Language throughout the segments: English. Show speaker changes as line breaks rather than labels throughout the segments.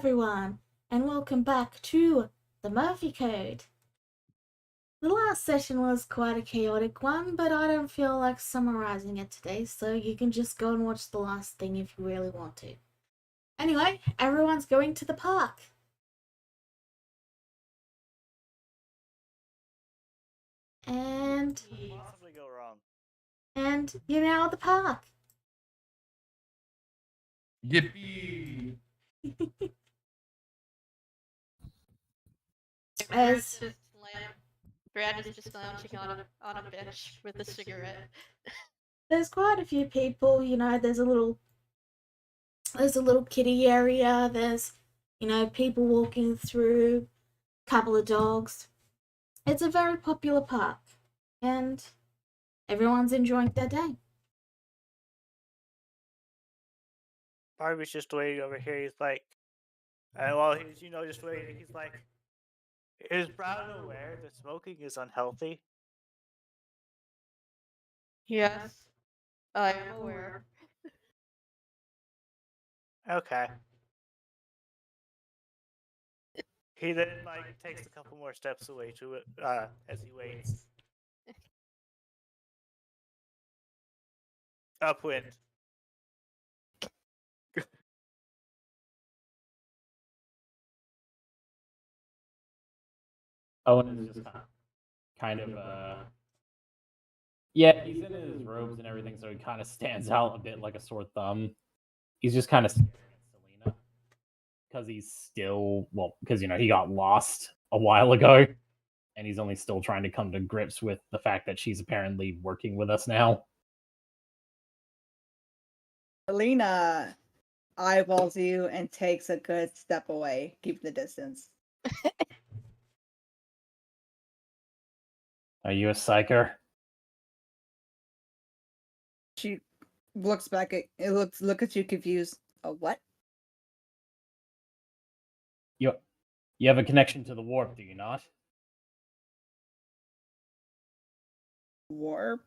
everyone, and welcome back to the Murphy Code. The last session was quite a chaotic one, but I don't feel like summarizing it today, so you can just go and watch the last thing if you really want to. Anyway, everyone's going to the park. And
What could possibly go wrong?
you're now at the park.
Yippee!
As
Brad is just lounging on a bench with a cigarette.
there's quite a few people, there's a little kiddie area, there's people walking through, couple of dogs. It's a very popular park, and everyone's enjoying their day.
Barbie's just waiting over here. He's like, while he's, just waiting, he's like, is Brown aware that smoking is unhealthy?
Yes, I am aware.
Okay. He then, takes a couple more steps away to it, as he waits. Upwind.
Owen is just kind of yeah, he's in his robes and everything, so he kind of stands out a bit like a sore thumb. He's just kind of staring at Selena because he's still, because he got lost a while ago, and he's only still trying to come to grips with the fact that she's apparently working with us now.
Selena eyeballs you and takes a good step away, keep the distance.
Are you a psyker?
She looks back at look at you confused. A what?
You have a connection to the warp, do you not?
Warp?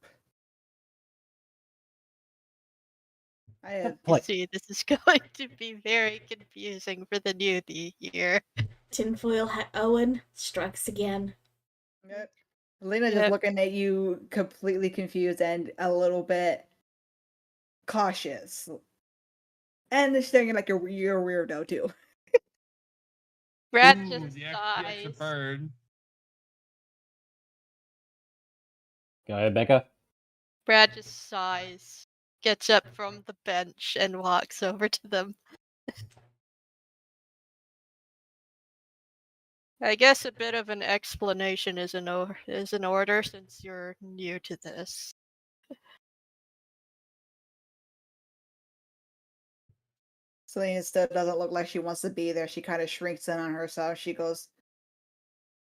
See, this is going to be very confusing for the newbie here.
Tinfoil hat Owen strikes again.
Yep. Selena just looking at you completely confused and a little bit cautious. And staring like you're a weirdo too.
Brad
Ooh,
just
the extra
sighs.
bird.
Go ahead, Becca.
Brad just sighs, gets up from the bench, and walks over to them. I guess a bit of an explanation is in order since you're new to this.
Selena still doesn't look like she wants to be there. She kind of shrinks in on herself. She goes,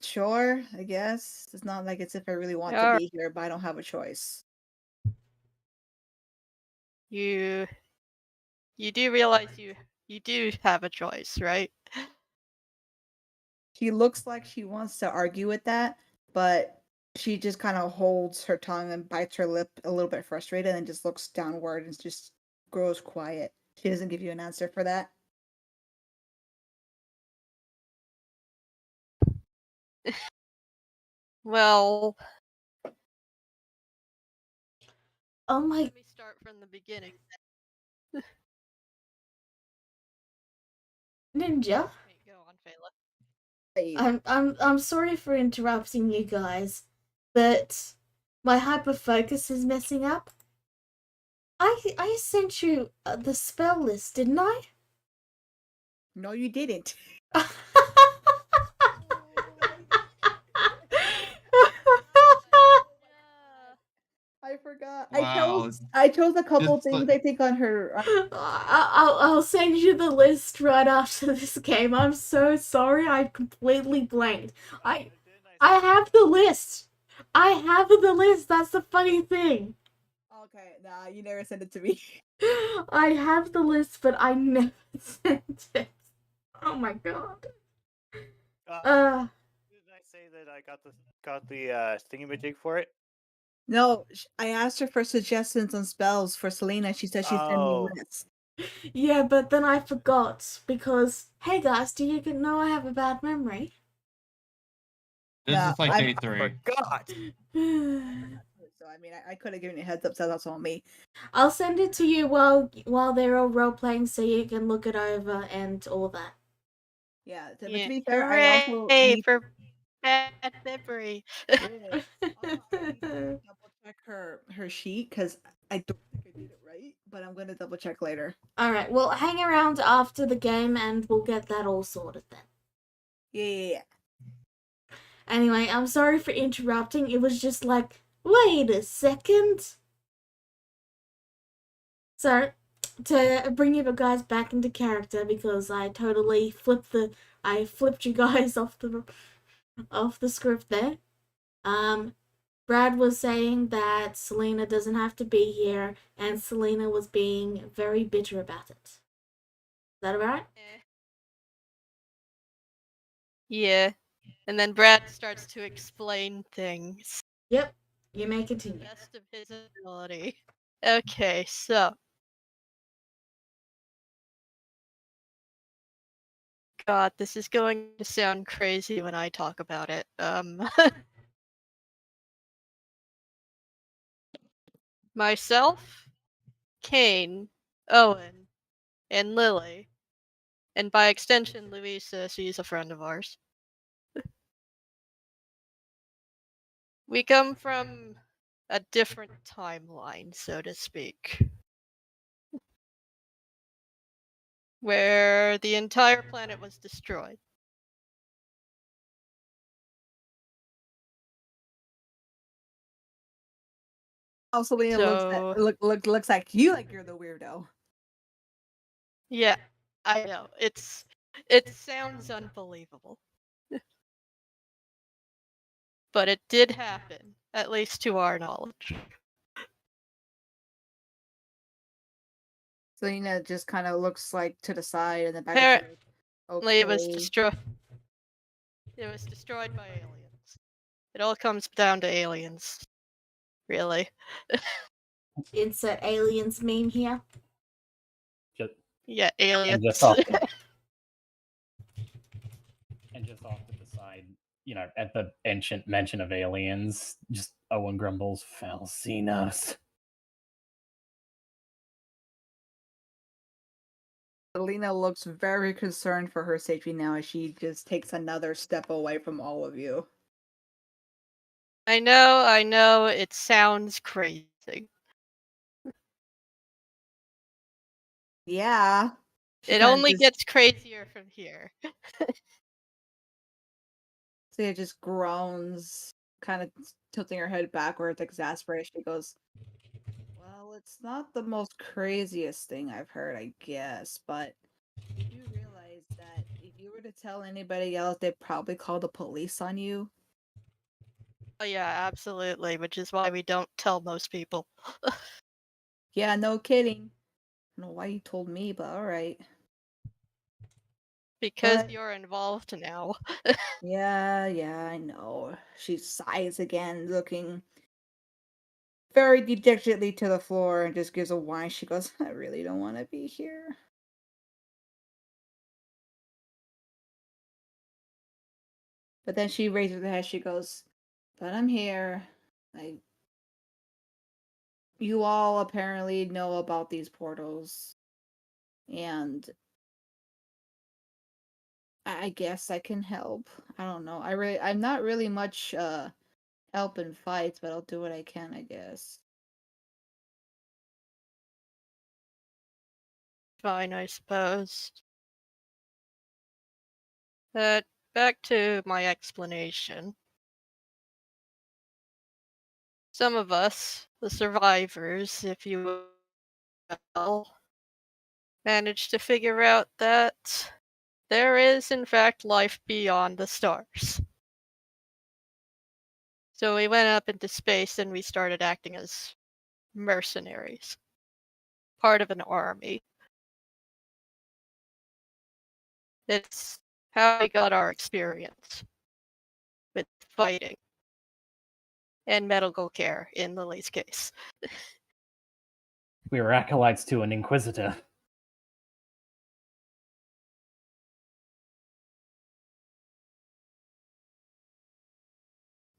sure, I guess. It's not like it's if I really want to be here, but I don't have a choice.
You do realize you do have a choice, right?
She looks like she wants to argue with that, but she just kind of holds her tongue and bites her lip a little bit frustrated and just looks downward and just grows quiet. She doesn't give you an answer for that.
Well,
Oh my!
let me start from the beginning.
Ninja.
Go on, Fela.
I'm sorry for interrupting you guys, but my hyperfocus is messing up. I sent you the spell list, didn't I?
No, you didn't. I forgot.
Wow.
I chose a couple
It's
things.
like-
I think on her.
I'll send you the list right after this game. I'm so sorry. I completely blanked. I have the list. I have the list. That's the funny thing.
Okay, nah, you never sent it to me.
I have the list, but I never sent it. Oh my god.
Did I say that I got the thingamajig for it?
No, I asked her for suggestions on spells for Selena. She said she'd send me
Oh.
lists.
Yeah, but then I forgot because, hey guys, do you know I have a bad memory?
This
Yeah,
is like
I'm-
day 3.
Forgot.
So I mean, I could have given you a heads up, so that's on me.
I'll send it to you while they're all role playing, so you can look it over and all that.
Yeah, but
Yeah.
to be fair, I also
Hooray
need
for bad memory.
also, I need to double check her sheet because I don't think I did it right, but I'm gonna double check later.
All right, well, hang around after the game, and we'll get that all sorted then.
Yeah.
Anyway, I'm sorry for interrupting. It was just like, wait a second. So, to bring you guys back into character, because I totally flipped you guys off the script there. Brad was saying that Selena doesn't have to be here, and Selena was being very bitter about it. Is that alright?
Yeah. And then Brad starts to explain things.
Yep. You may
to the
continue.
best of his ability. Okay, so. God, this is going to sound crazy when I talk about it. Myself, Kane, Owen, and Lily, and by extension, Louisa, she's a friend of ours. We come from a different timeline, so to speak, where the entire planet was destroyed.
Also, Lena
So-
looks like you're the weirdo.
Yeah, I know. It sounds unbelievable. But it did happen, at least to our knowledge.
Selena just kind of looks like to the side and then back.
Apparently,
Okay.
it was destroyed. It was destroyed by aliens. It all comes down to aliens, really.
Insert aliens meme here.
Just,
Yeah, aliens.
and just off to the side, at the ancient mention of aliens, just Owen grumbles, Falsinos.
Selena looks very concerned for her safety now as she just takes another step away from all of you.
I know, it sounds crazy.
Yeah. She
It
kinda
only
just-
gets crazier from here.
Selena just groans, kind of tilting her head backwards, exasperated. She goes, well, it's not the most craziest thing I've heard, I guess, but you realize that if you were to tell anybody else, they'd probably call the police on you?
Oh yeah, absolutely, which is why we don't tell most people.
Yeah, no kidding. I don't know why you told me, but alright.
Because
But-
you're involved now.
Yeah, I know. She sighs again, looking very dejectedly to the floor and just gives a whine. She goes, I really don't want to be here. But then she raises her head. She goes, but I'm here. You all apparently know about these portals. And I guess I can help. I don't know. I'm not really much help in fights, but I'll do what I can, I guess.
Fine, I suppose. But back to my explanation. Some of us, the survivors, if you will, managed to figure out that there is, in fact, life beyond the stars. So we went up into space and we started acting as mercenaries, part of an army. It's how we got our experience with fighting and medical care in Lily's case.
We were acolytes to an inquisitor.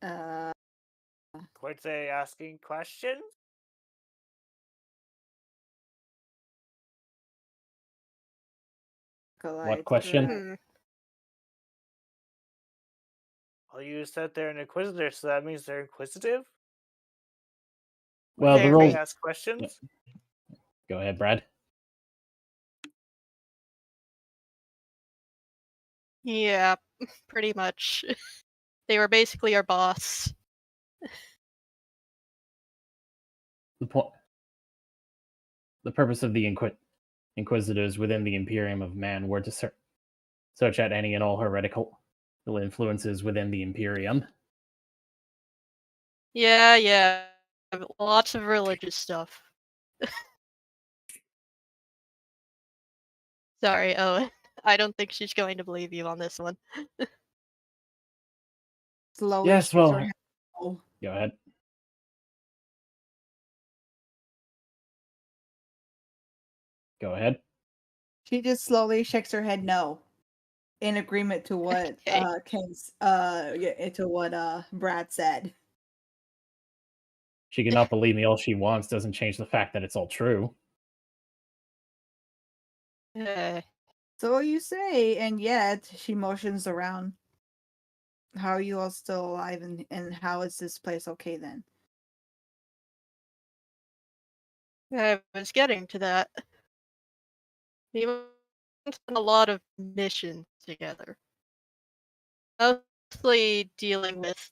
Uh,
Quite say asking questions?
Acolyte,
question?
Hmm.
Well, you said they're an inquisitor, so that means they're inquisitive?
Well, the
They
rules.
ask questions?
Go ahead, Brad.
Yeah, pretty much. They were basically our boss.
The purpose of the inquisitors within the Imperium of Man were to search out any and all heretical influences within the Imperium.
Yeah. Lots of religious stuff. Sorry, Owen. I don't think she's going to believe you on this one.
slowly
Yes,
shakes
well,
her head no.
go ahead. Go ahead.
She just slowly shakes her head no, in agreement to what
Okay.
to what Brad said.
She cannot believe me all she wants, doesn't change the fact that it's all true.
So you say, and yet she motions around. How are you all still alive, and how is this place okay then?
I was getting to that. We went on a lot of missions together. Mostly dealing with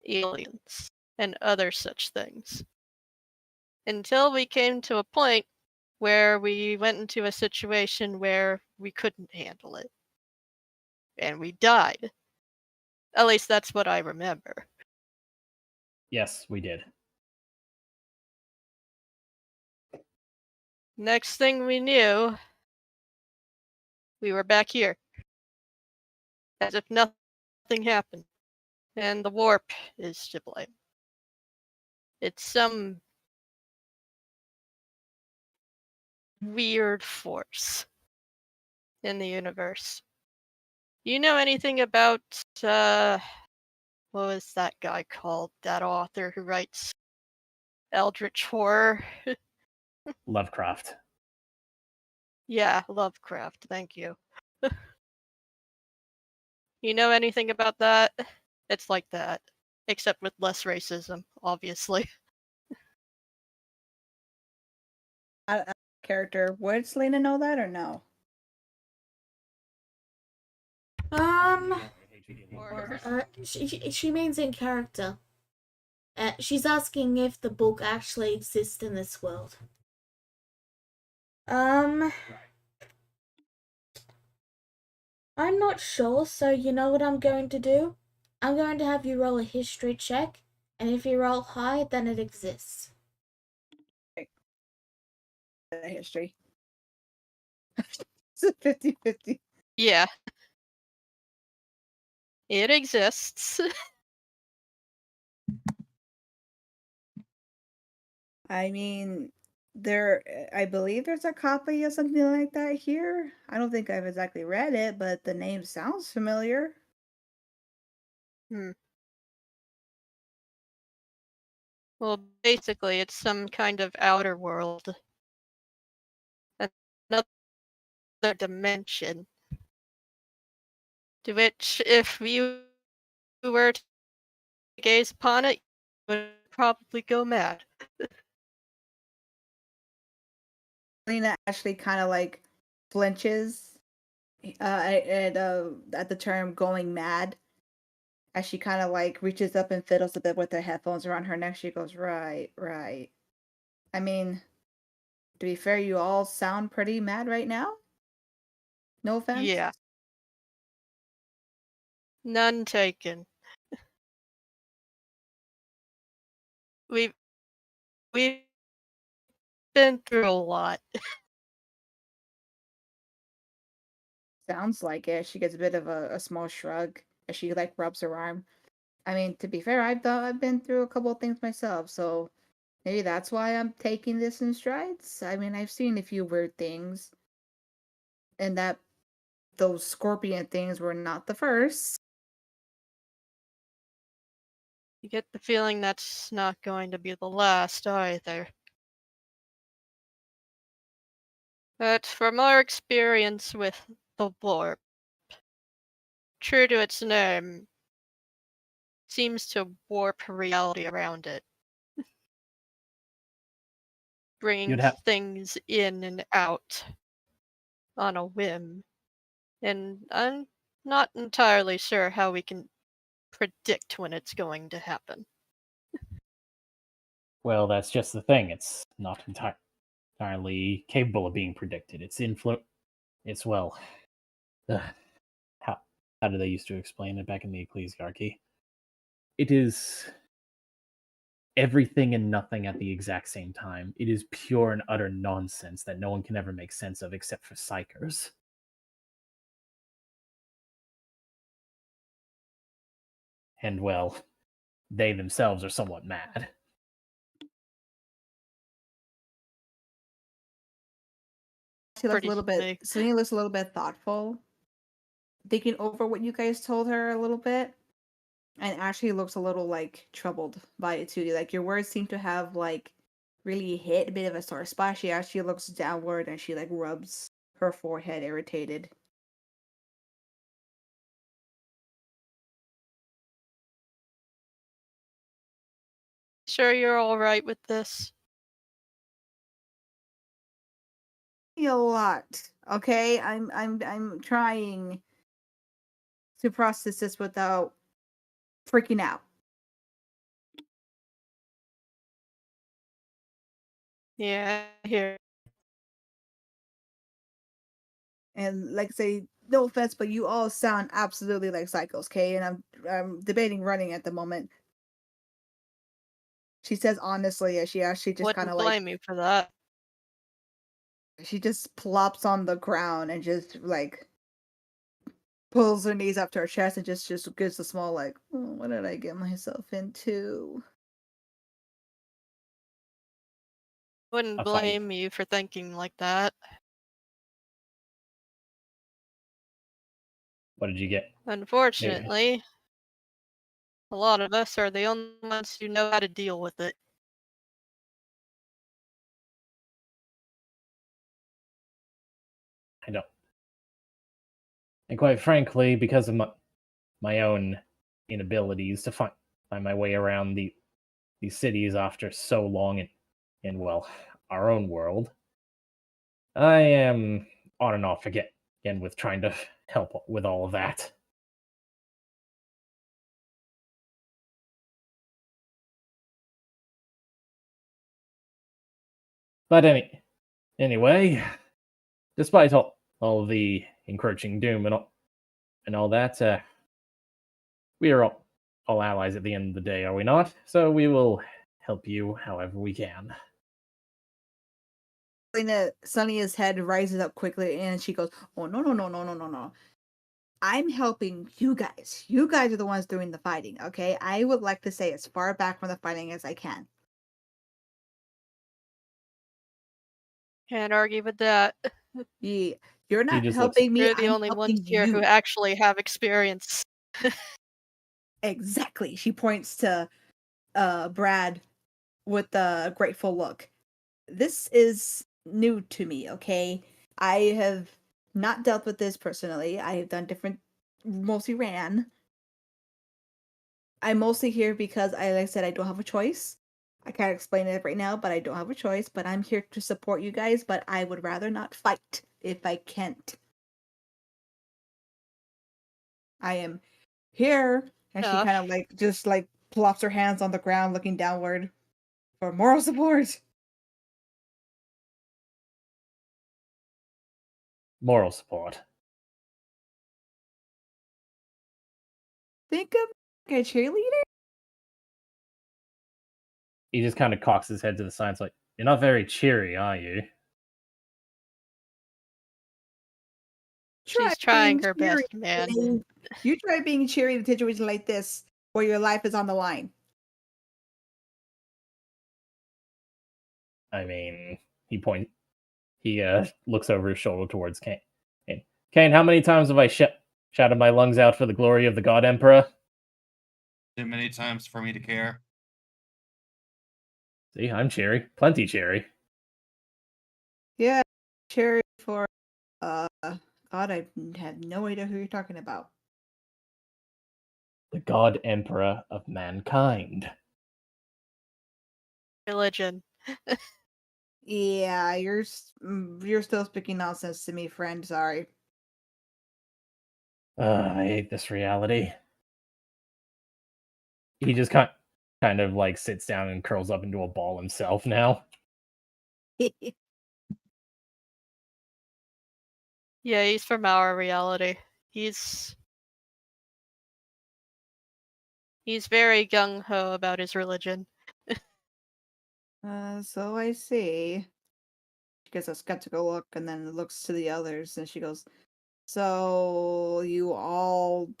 aliens and other such things. Until we came to a point where we went into a situation where we couldn't handle it. And we died. At least that's what I remember.
Yes, we did.
Next thing we knew, we were back here. As if nothing happened. And the warp is to blame. It's some weird force in the universe. You know anything about what was that guy called? That author who writes Eldritch horror?
Lovecraft.
Yeah, Lovecraft, thank you. You know anything about that? It's like that. Except with less racism, obviously.
Character, would Selena know that or no?
She means in character. She's asking if the book actually exists in this world. I'm not sure, so you know what I'm going to do? I'm going to have you roll a history check, and if you roll high, then it exists.
History. It's a 50-50.
Yeah. It exists.
I mean, I believe there's a copy of something like that here. I don't think I've exactly read it, but the name sounds familiar.
Well, basically, it's some kind of outer world. Another dimension. To which, if you were to gaze upon it, you would probably go mad.
Selena actually kind of like flinches at the term going mad, as she kind of like reaches up and fiddles a bit with the headphones around her neck. She goes, right. I mean, to be fair, you all sound pretty mad right now. No offense.
Yeah. None taken. We've been through a lot.
Sounds like it. She gets a bit of a small shrug as she like rubs her arm. I mean, to be fair, I've been through a couple of things myself, so maybe that's why I'm taking this in strides. I mean, I've seen a few weird things, and that those scorpion things were not the first.
You get the feeling that's not going to be the last either. But from our experience with the warp, true to its name, seems to warp reality around it. Bringing
have-
things in and out on a whim. And I'm not entirely sure how we can predict when it's going to happen.
Well, that's just the thing. It's not entirely capable of being predicted. It's well. ugh, how do they used to explain it back in the Ecclesiarchy? It is everything and nothing at the exact same time. It is pure and utter nonsense that no one can ever make sense of except for psychers. And well, they themselves are somewhat mad.
She looks a
Pretty
little bit.
big.
Selena looks a little bit thoughtful, thinking over what you guys told her a little bit, and Ashley looks a little like troubled by it too. Like your words seem to have like really hit a bit of a sore spot. She actually looks downward and she like rubs her forehead, irritated.
Sure you're alright with this?
A lot. Okay, I'm trying to process this without freaking out.
Yeah, here.
And like I say, no offense, but you all sound absolutely like psychos, okay? And I'm debating running at the moment. She says honestly, as she actually just kind
Wouldn't
of like
blame you for that.
she just plops on the ground and just like pulls her knees up to her chest and just gives a small like, oh, what did I get myself into?
Wouldn't
A fight.
blame you for thinking like that.
What did you get?
Unfortunately, a lot of us are the only ones who know how to deal with it.
I don't. And quite frankly, because of my own inabilities to find my way around these cities after so long in well, our own world, I am on and off again with trying to help with all of that. But anyway, despite all the encroaching doom and all that, we are all allies at the end of the day, are we not? So we will help you however we can.
Sonia's head rises up quickly and she goes, oh no. I'm helping you guys. You guys are the ones doing the fighting, okay? I would like to stay as far back from the fighting as I can.
Can't argue with that.
You're not
just
helping me,
We're the
I'm
only ones
helping
here who
you.
actually have experience.
Exactly. She points to Brad with a grateful look. This is new to me, okay? I have not dealt with this personally. I have done different, mostly ran. I'm mostly here because like I said, I don't have a choice. I can't explain it right now, but I don't have a choice. But I'm here to support you guys, but I would rather not fight if I can't. I am here. And she kind of like just like plops her hands on the ground looking downward for moral support.
Moral support.
Think of like a cheerleader?
He just kind of cocks his head to the side. It's like, you're not very cheery, are you?
She's trying
being
her
cheery,
best, man.
Elaine. You try being cheery in a situation like this where your life is on the line.
I mean, he looks over his shoulder towards Kane. Kane, how many times have I shouted my lungs out for the glory of the God Emperor?
Too many times for me to care.
See, I'm cherry. Plenty cherry.
Yeah, cherry for God, I have no idea who you're talking about.
The God Emperor of mankind.
Religion.
Yeah, you're still speaking nonsense to me, friend. Sorry.
I hate this reality. He just kind of like sits down and curls up into a ball himself now.
Yeah, he's from our reality. He's very gung ho about his religion.
So I see. She gives a skeptical look and then looks to the others and she goes, so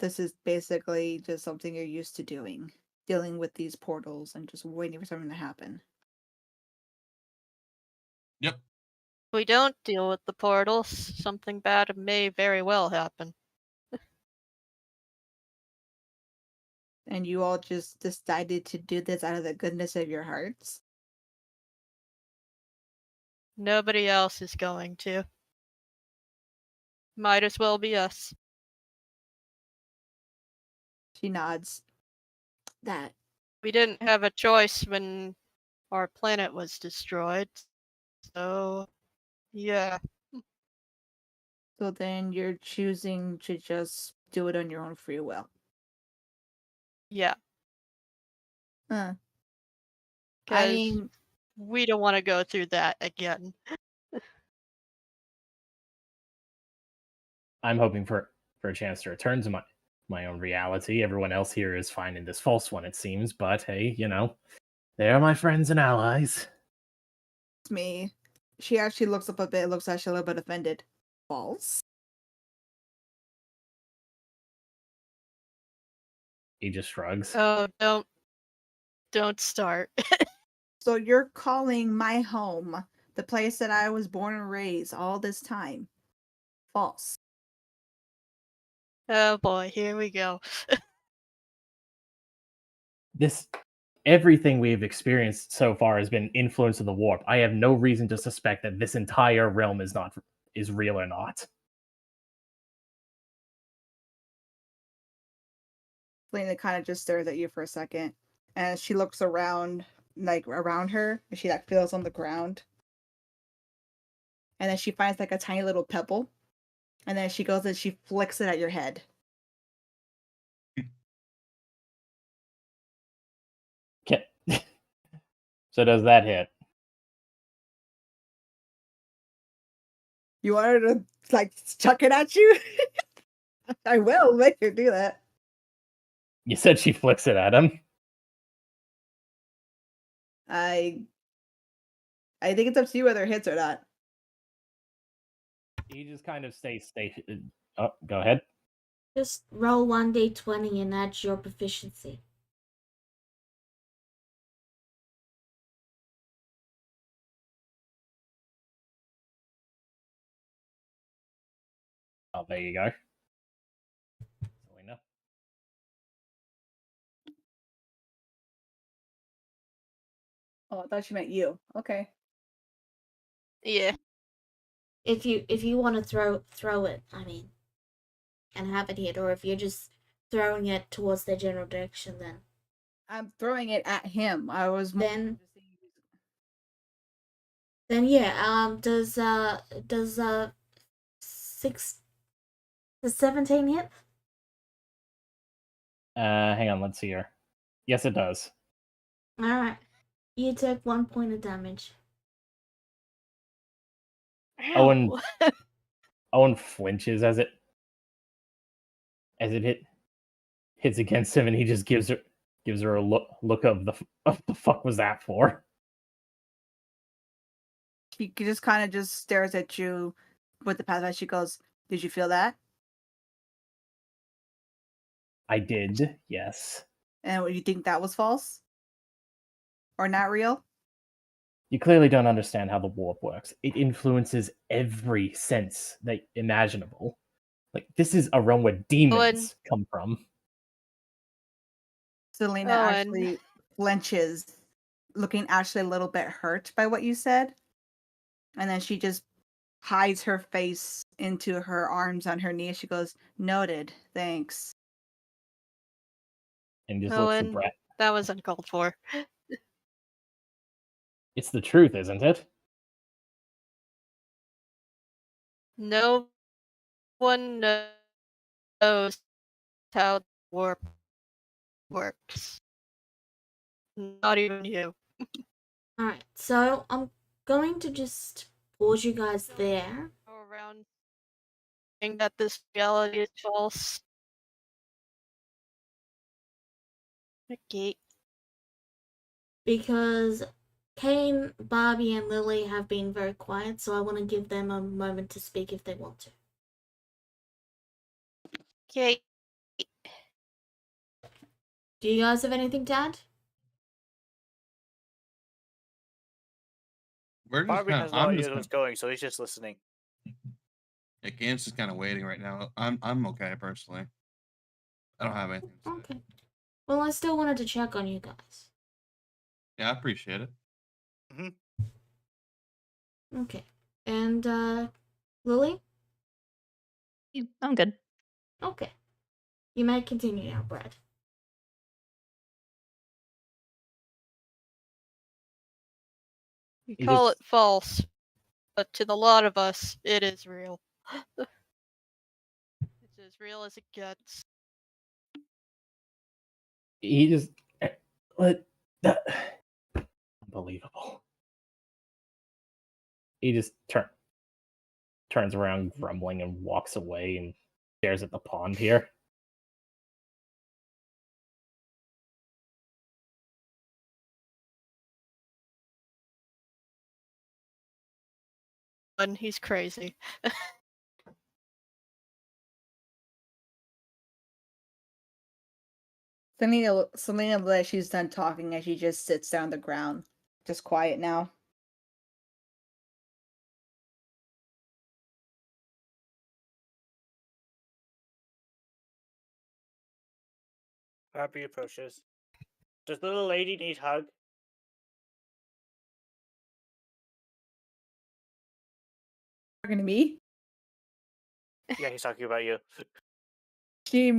this is basically just something you're used to doing, dealing with these portals and just waiting for something to happen.
Yep.
If we don't deal with the portals, something bad may very well happen.
And you all just decided to do this out of the goodness of your hearts?
Nobody else is going to. Might as well be us.
She nods. That.
We didn't have a choice when our planet was destroyed. So, yeah.
So then you're choosing to just do it on your own free will.
Yeah.
I
Because
mean,
we don't want to go through that again.
I'm hoping for a chance to return to my own reality. Everyone else here is fine in this false one, it seems, but hey, they are my friends and allies.
it's me. She actually looks up a bit, looks actually a little bit offended. False?
He just shrugs.
Oh, don't start.
So you're calling my home, the place that I was born and raised all this time, false?
Oh boy, here we go.
Everything we've experienced so far has been influence of the warp. I have no reason to suspect that this entire realm is real or not.
Lena kind of just stares at you for a second, and she looks around, like around her, and she like feels on the ground, and then she finds like a tiny little pebble, and then she goes and she flicks it at your head.
So does that hit?
You want her to like chuck it at you? I will make her do that.
You said she flicks it at him.
I think it's up to you whether it hits or not.
He just kind of stays station. Oh, go ahead.
Just roll 1d20 and add your proficiency.
Oh, there you go. Selena.
Oh, I thought she meant you. Okay.
Yeah.
If you want to throw it, I mean, and have it hit, or if you're just throwing it towards the general direction,
I'm throwing it at him. I was more
Then-
just saying-
then yeah. Does 17 hit?
Hang on, let's see here. Yes, it does.
All right. You took 1 point of damage.
Owen
Ow.
Owen flinches as it hits against him, and he just gives her a look of the fuck was that for?
She just kind of just stares at you with the path. She goes, "Did you feel that?"
I did, yes.
And you think that was false or not real?
You clearly don't understand how the warp works. It influences every sense that imaginable. Like, this is a realm where demons come from.
Selena
Oh,
actually flinches, looking actually a little bit hurt by what you said. And then she just hides her face into her arms on her knees. She goes, "Noted, thanks."
And just
Oh,
looks at
and
Brett.
that was uncalled for.
It's the truth, isn't it?
No one knows how the warp works. Not even you.
Alright, so I'm going to just pause you guys there.
Go around saying that this reality is false. Okay.
Because Kane, Barbie, and Lily have been very quiet, so I want to give them a moment to speak if they want to.
Okay.
Do you guys have anything to add?
We're just
Barbie
kind
has
of.
no
I'm
idea
just.
what's going, so he's just listening.
Yeah, Game's just kind of waiting right now. I'm okay personally. I don't have anything to say.
Okay. Well, I still wanted to check on you guys.
Yeah, I appreciate it.
Okay. And, Lily?
I'm good.
Okay. You may continue now, Brad.
You
You
call
just-
it false, but to the lot of us, it is real. It's as real as it gets.
He just what that unbelievable. He just turns around grumbling and walks away and stares at the pond here.
And he's crazy.
Selena lets she's done talking and she just sits down on the ground. Just quiet now.
Barbie approaches. Does the little lady need hug?
Talking to me?
Yeah, he's talking about you.
She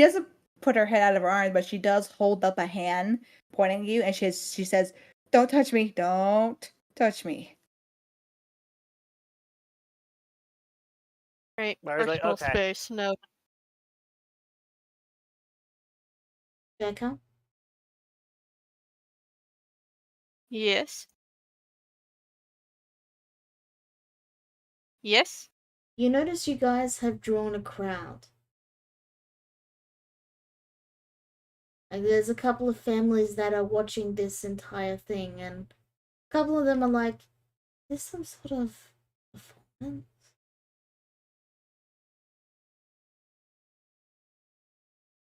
doesn't put her head out of her arms, but she does hold up a hand pointing at you, and she says, "Don't touch me! Don't touch me!"
Right.
Barbie's like,
Personal
okay.
space. No.
Becca?
Yes. Yes.
You notice you guys have drawn a crowd. Like, there's a couple of families that are watching this entire thing, and a couple of them are like, is this some sort of performance?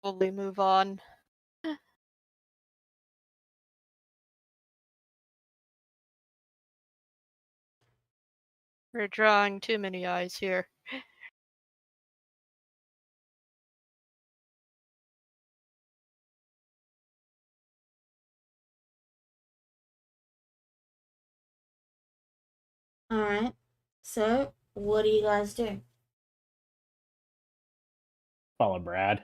Probably move on. We're drawing too many eyes here.
Alright. So, what do you guys do?
Follow Brad.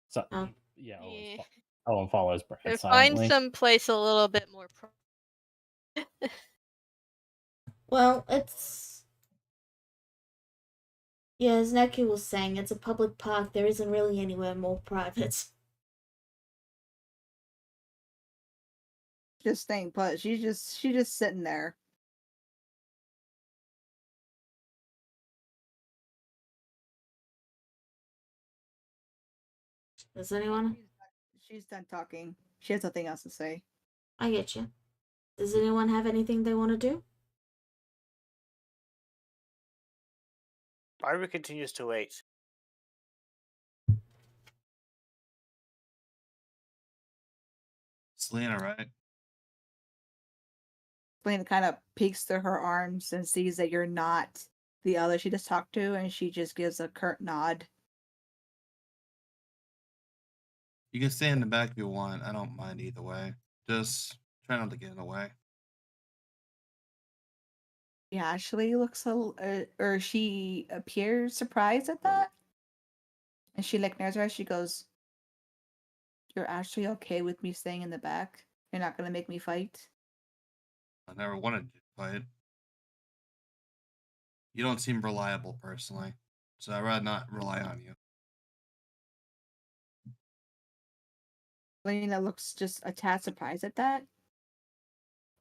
So
Oh.
yeah,
Yeah.
Owen follows Brad
Find
silently.
some place a little bit more.
Well, it's... Yeah, as Neki was saying, it's a public park. There isn't really anywhere more private.
Just staying put. She's just sitting there.
Does anyone?
She's done talking. She has nothing else to say.
I get you. Does anyone have anything they want to do?
Barbie continues to wait.
Selena, right?
Selena kind of peeks through her arms and sees that you're not the other she just talked to, and she just gives a curt nod.
You can stay in the back if you want. I don't mind either way. Just try not to get in the way.
She actually looks or she appears surprised at that. And she like narrows her eyes. She goes, "You're actually okay with me staying in the back? You're not gonna make me fight?"
I never wanted to fight. You don't seem reliable personally, so I'd rather not rely on you.
Lena looks just a tad surprised at that.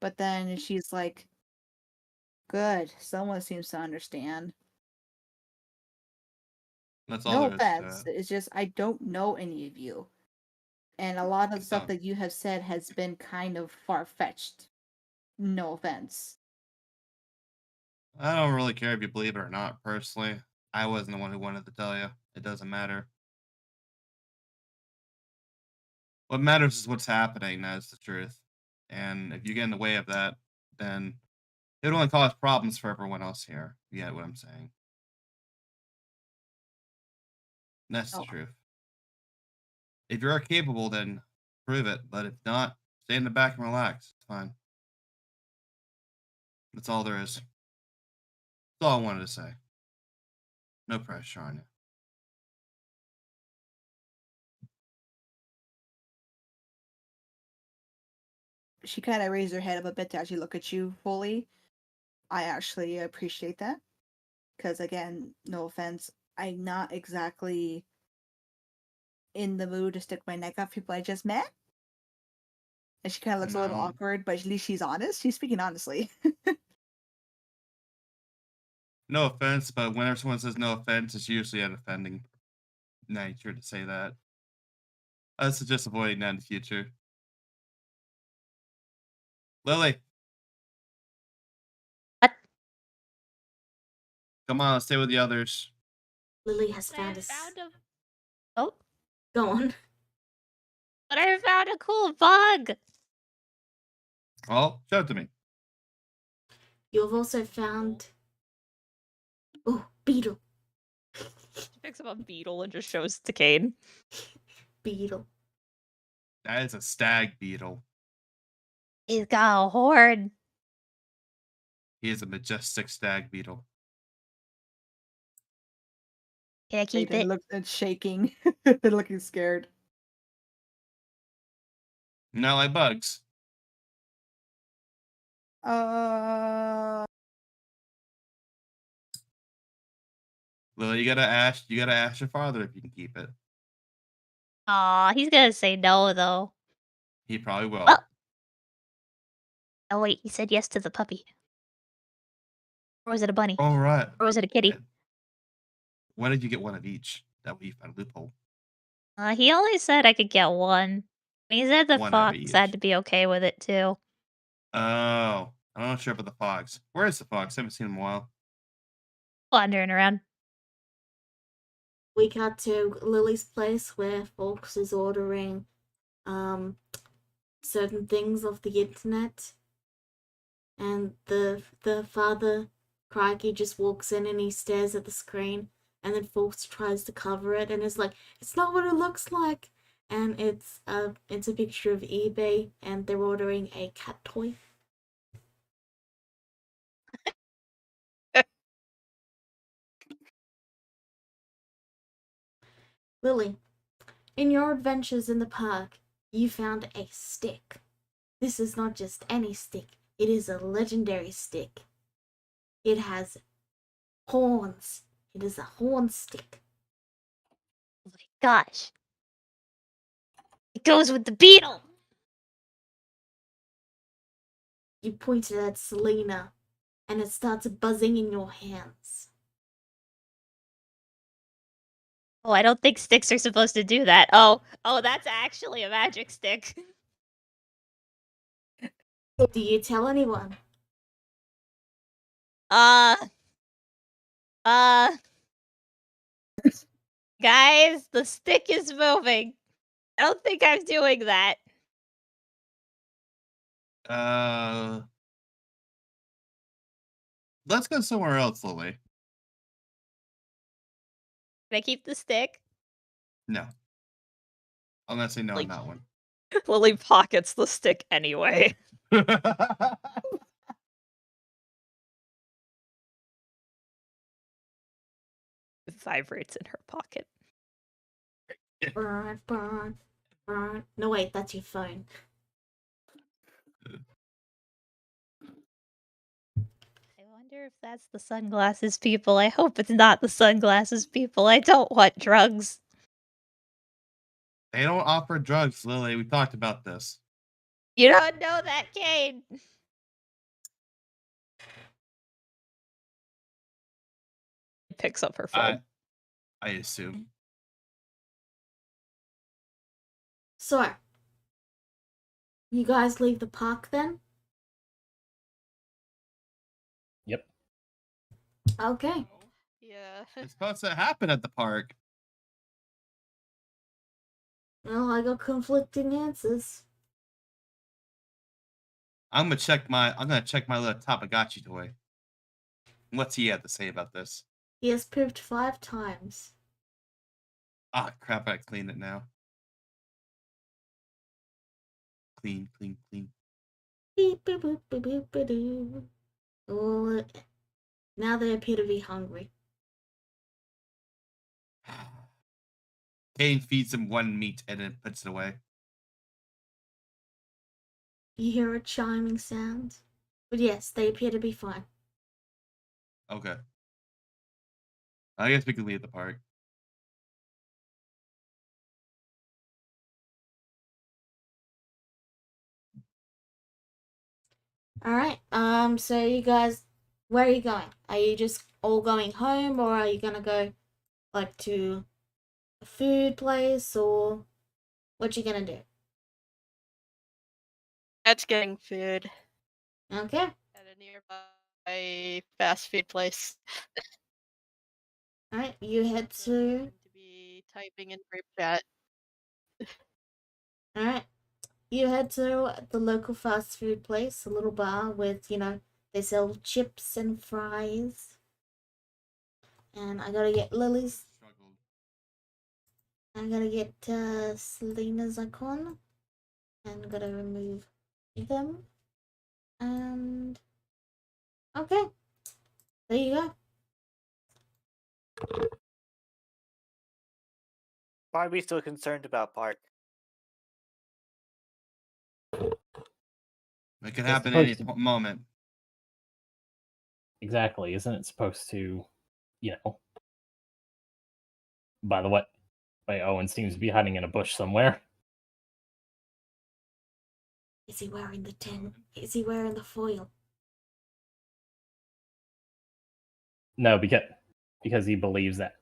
But then she's like, "Good, someone seems to understand."
That's all
No
there is to
offense.
it.
It's just I don't know any of you. And a lot of the stuff
No.
that you have said has been kind of far fetched. No offense.
I don't really care if you believe it or not, personally. I wasn't the one who wanted to tell you. It doesn't matter. What matters is what's happening, that's the truth. And if you get in the way of that, then it would only cause problems for everyone else here. You get what I'm saying? That's the
Oh.
truth. If you're capable, then prove it. But if not, stay in the back and relax. It's fine. That's all there is. That's all I wanted to say. No pressure on you.
She kind of raised her head up a bit to actually look at you fully. I actually appreciate that. Because, again, no offense, I'm not exactly in the mood to stick my neck out for people I just met. And she kind of looks a little
No.
awkward, but at least she's honest. She's speaking honestly.
No offense, but whenever someone says no offense, it's usually an offending nature to say that. I suggest avoiding that in the future. Lily.
What?
Come on, let's stay with the others.
Lily has
But
found
I
us.
found a. Oh,
Go on.
but I found a cool bug.
Oh, show it to me.
You have also found. Oh, beetle.
She picks up a beetle and just shows it to Kane.
Beetle.
That is a stag beetle.
He's got a horn.
He is a majestic stag beetle.
Can I keep it?
It's shaking, looking scared.
Not like bugs. Lily, you gotta ask your father if you can keep it.
Aw, he's gonna say no though.
He probably will.
Well. Oh wait, he said yes to the puppy. Or was it a bunny?
All right.
Or was it a kitty?
Why did you get one of each? That way you found a loophole.
He only said I could get one. He said the
One of
fox
each.
had to be okay with it too.
Oh, I'm not sure about the fox. Where is the fox? I haven't seen him in a while.
Wandering around.
We got to Lily's place where Fox is ordering certain things off the internet. And the father, Crikey, just walks in and he stares at the screen, and then Fox tries to cover it and is like, "It's not what it looks like." And it's a picture of eBay, and they're ordering a cat toy. Lily, in your adventures in the park, you found a stick. This is not just any stick, it is a legendary stick. It has horns. It is a horn stick.
Oh my gosh. It goes with the beetle.
You point it at Selena, and it starts buzzing in your hands.
Oh, I don't think sticks are supposed to do that. Oh, that's actually a magic stick.
Do you tell anyone?
Guys, the stick is moving. I don't think I'm doing that.
Let's go somewhere else, Lily.
Can I keep the stick?
No. I'm gonna say no
Like-
on that one.
Lily pockets the stick anyway. It vibrates in her pocket.
Burn, burn, burn. No, wait, that's your phone.
I wonder if that's the sunglasses people. I hope it's not the sunglasses people. I don't want drugs.
They don't offer drugs, Lily. We talked about this.
You don't know that, Kane. Picks up her phone.
I assume.
So, you guys leave the park then?
Yep.
Okay.
Yeah.
It's supposed to happen at the park.
Well, I got conflicting answers.
I'm gonna check my little Tamagotchi toy. What's he have to say about this?
He has pooped 5 times.
Ah, crap! I cleaned it now. Clean, clean, clean.
Beep, boop, boop, boop, boop, boop, doo. Oh, now they appear to be hungry.
Kane feeds him one meat and then puts it away.
You hear a chiming sound? But yes, they appear to be fine.
Okay. I guess we can leave the park.
Alright, so you guys, where are you going? Are you just all going home, or are you gonna go, like, to a food place, or what you gonna do?
That's getting food
Okay,
at a nearby fast food place.
alright, you head
So I'm
to,
going to be typing in group chat.
alright, you head to the local fast food place, a little bar with, they sell chips and fries. And I gotta get Lily's,
Struggled.
I gotta get Selena's icon, and gotta remove them, and okay, there you go.
Why are we still concerned about Park?
It could
It's
happen any
supposed
moment.
Exactly. Isn't it supposed to, by the way, Owen seems to be hiding in a bush somewhere.
Is he wearing the tin? Is he wearing the foil?
No, because he believes that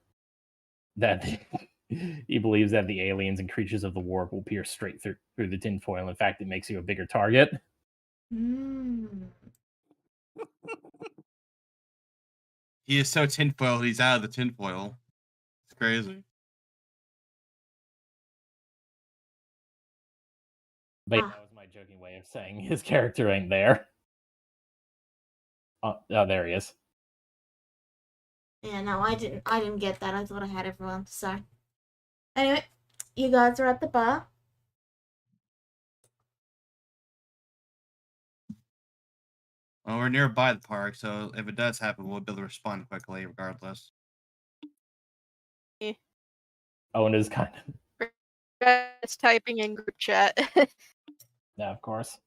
he believes that the aliens and creatures of the warp will pierce straight through the tinfoil. In fact, it makes you a bigger target.
He is so tinfoil, he's out of the tinfoil. It's crazy.
But yeah, that was my joking way of saying his character ain't there. Oh, there he is.
Yeah, no, I didn't get that. I thought I had everyone. So, anyway, you guys are at the bar.
Well, we're nearby the park, so if it does happen, we'll be able to respond quickly, regardless.
Owen is kind of.
It's typing in group chat.
Yeah, of course.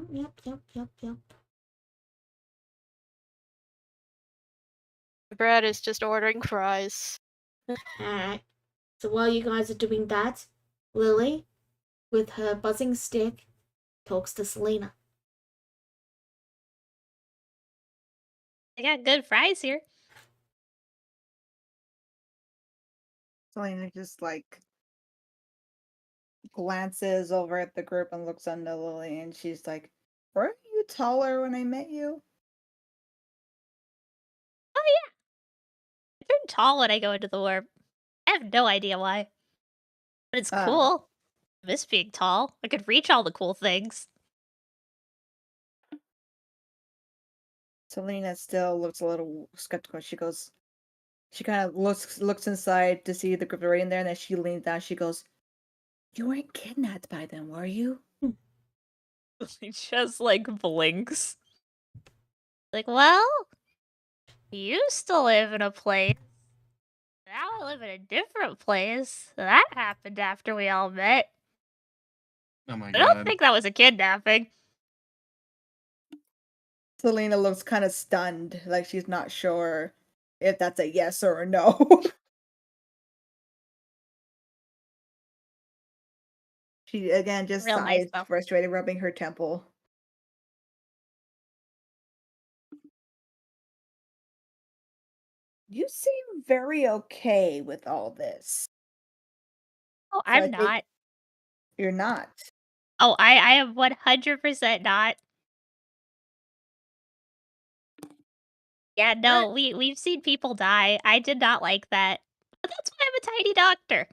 Yep.
Brad is just ordering fries.
Alright. So while you guys are doing that, Lily, with her buzzing stick, talks to Selena.
They got good fries here.
Selena just like glances over at the group and looks under Lily, and she's like, "Weren't you taller when I met you?"
I turn tall when I go into the warp. I have no idea why. But it's
Ah.
cool. miss being tall. I could reach all the cool things.
Selena still looks a little skeptical. She kind of looks inside to see the group right in there, and then she leans down. She goes, "You weren't kidnapped by them, were you?"
She just like blinks. Like, well, you used to live in a place. Now I live in a different place. That happened after we all met.
Oh my
I don't
god.
think that was a kidnapping.
Selena looks kind of stunned, like she's not sure if that's a yes or a no. She again just
Real nice,
sighs,
though.
frustrated, rubbing her temple. You seem very okay with all this.
Oh,
So I
I'm
think
not.
you're not.
Oh, I am 100% not. Yeah, no, we've seen people die. I did not like that. But that's why I'm a tiny doctor.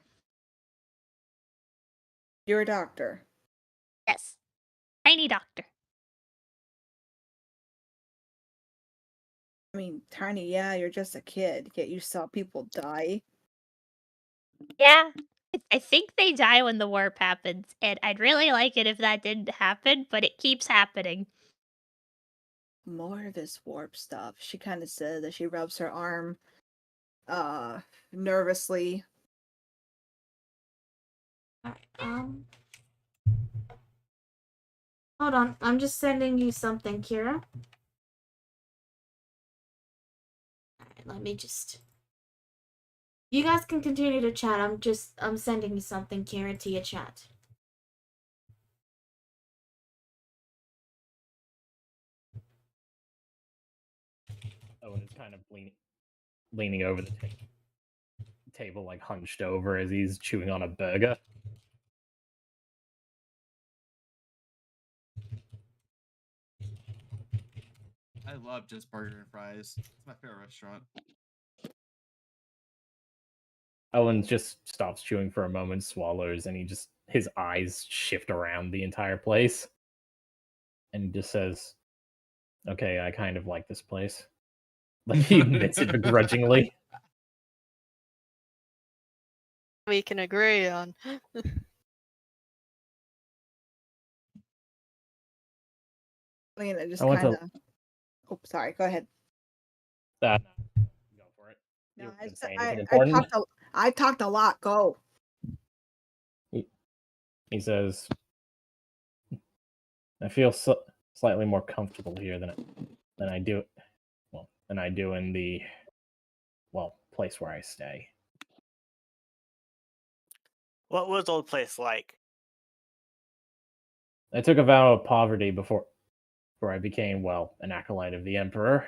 You're a doctor.
Yes. Tiny doctor.
I mean, tiny, yeah, you're just a kid, yet you saw people die.
Yeah. I think they die when the warp happens, and I'd really like it if that didn't happen, but it keeps happening.
More of this warp stuff. She kind of says that she rubs her arm, nervously.
Alright, hold on. I'm just sending you something, Kira. Alright, let me just... You guys can continue to chat. I'm sending you something, Kira, to your chat.
Owen is kind of leaning over the table, like hunched over as he's chewing on a burger.
I love Just Burger and Fries. It's my favorite restaurant.
Owen just stops chewing for a moment, swallows, and his eyes shift around the entire place. And he just says, "Okay, I kind of like this place." Like he admits it begrudgingly.
We can agree on.
Selena just
I want
kind
to.
of. Oh, sorry. Go ahead.
Go for it.
No,
You
I,
didn't say
I,
anything
I
important.
I talked a lot. Go.
He says, "I feel slightly more comfortable here than I do in the place where I stay."
What was old place like?
I took a vow of poverty before I became, an acolyte of the Emperor.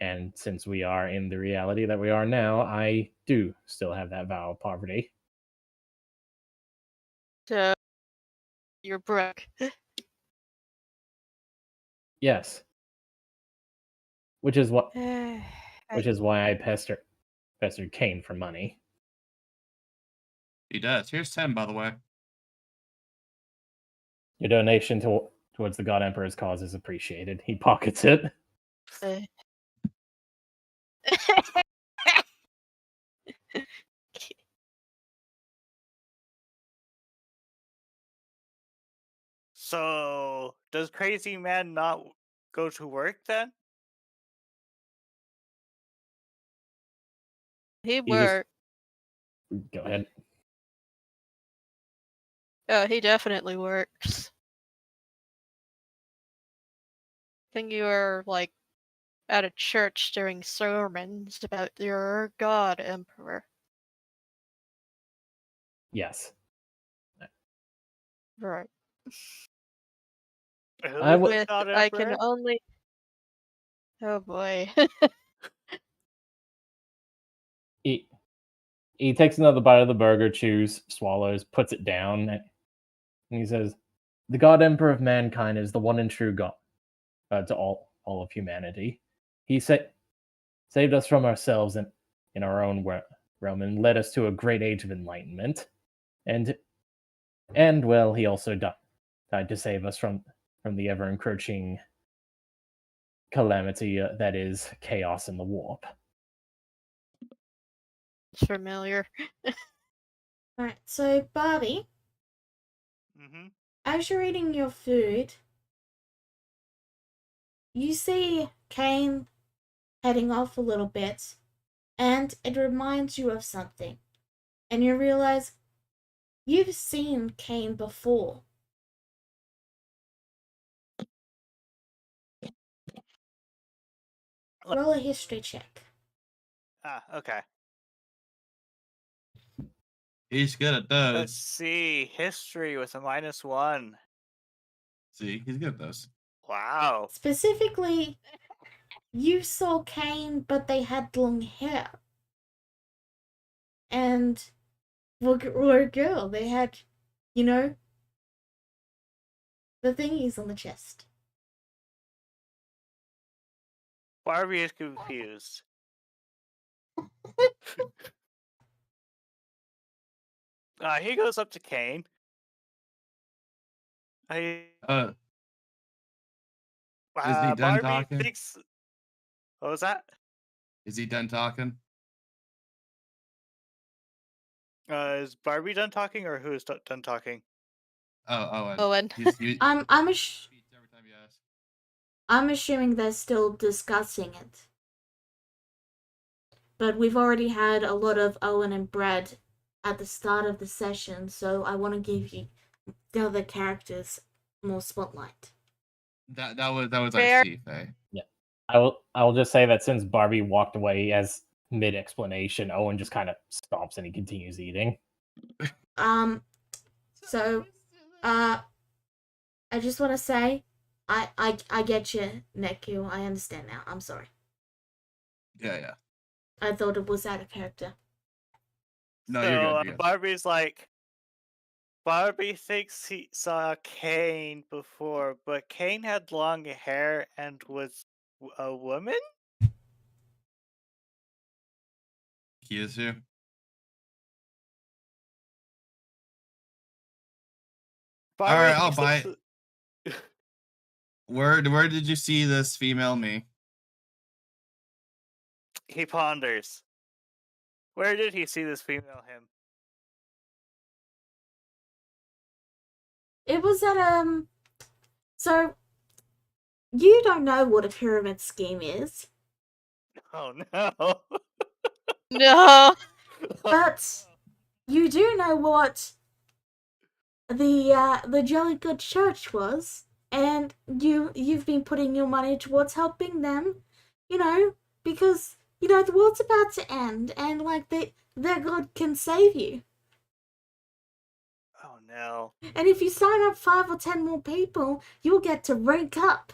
And since we are in the reality that we are now, I do still have that vow of poverty.
So you're broke.
Yes. Which is why I pestered Kane for money.
He does. Here's 10, by the way.
Your donation towards the God Emperor's cause is appreciated. He pockets it.
Uh,
So, does Crazy Man not go to work then?
he
He just
worked.
go ahead.
Oh, he definitely works. I think you were like at a church during sermons about your God Emperor.
Yes.
Right.
Who
I
is
would.
the
With
God
I can
Emperor?
only. Oh boy.
He takes another bite of the burger, chews, swallows, puts it down, and he says, "The God Emperor of mankind is the one and true God to all of humanity. He saved us from ourselves and in our own realm and led us to a great age of enlightenment. And And well, he also died to save us from the ever encroaching calamity that is chaos in the warp.
It's familiar.
Alright, so Barbie,
Mm-hmm.
as you're eating your food, you see Kane heading off a little bit, and it reminds you of something. And you realize you've seen Kane before. Roll a history check.
Okay.
He's good at
Let's
those.
see. History with a -1.
See, he's good at those.
Wow.
Specifically, you saw Kane, but they had long hair. And were a girl. They had, you know, the thingies on the chest.
Barbie is confused. He goes up to Kane.
Is he done
Barbie
talking?
thinks. What was that?
Is he done talking?
Is Barbie done talking, or who is done talking?
Oh,
Owen.
I'm
every time you ask.
I'm assuming they're still discussing it. But we've already had a lot of Owen and Brad at the start of the session, so I want to give you the other characters more spotlight.
That was
Fair.
our Steve, eh?
I will just say that since Barbie walked away as mid explanation, Owen just kind of stops and he continues eating.
So, I just want to say, I get you, Neku. I understand now. I'm sorry.
Yeah.
I thought it was out of character.
No,
So
you're good. You're good.
Barbie's like. Barbie thinks he saw Kane before, but Kane had long hair and was a woman?
He is here.
Barbie
All right, I'll
thinks
buy
this-
it. Where did you see this female me?
He ponders. Where did he see this female him?
It was at So you don't know what a pyramid scheme is,
Oh no.
No.
but you do know what the Jolly Good Church was, and you've been putting your money towards helping them, because the world's about to end, and like their God can save you.
Oh no.
And if you sign up 5 or 10 more people, you'll get to rank up.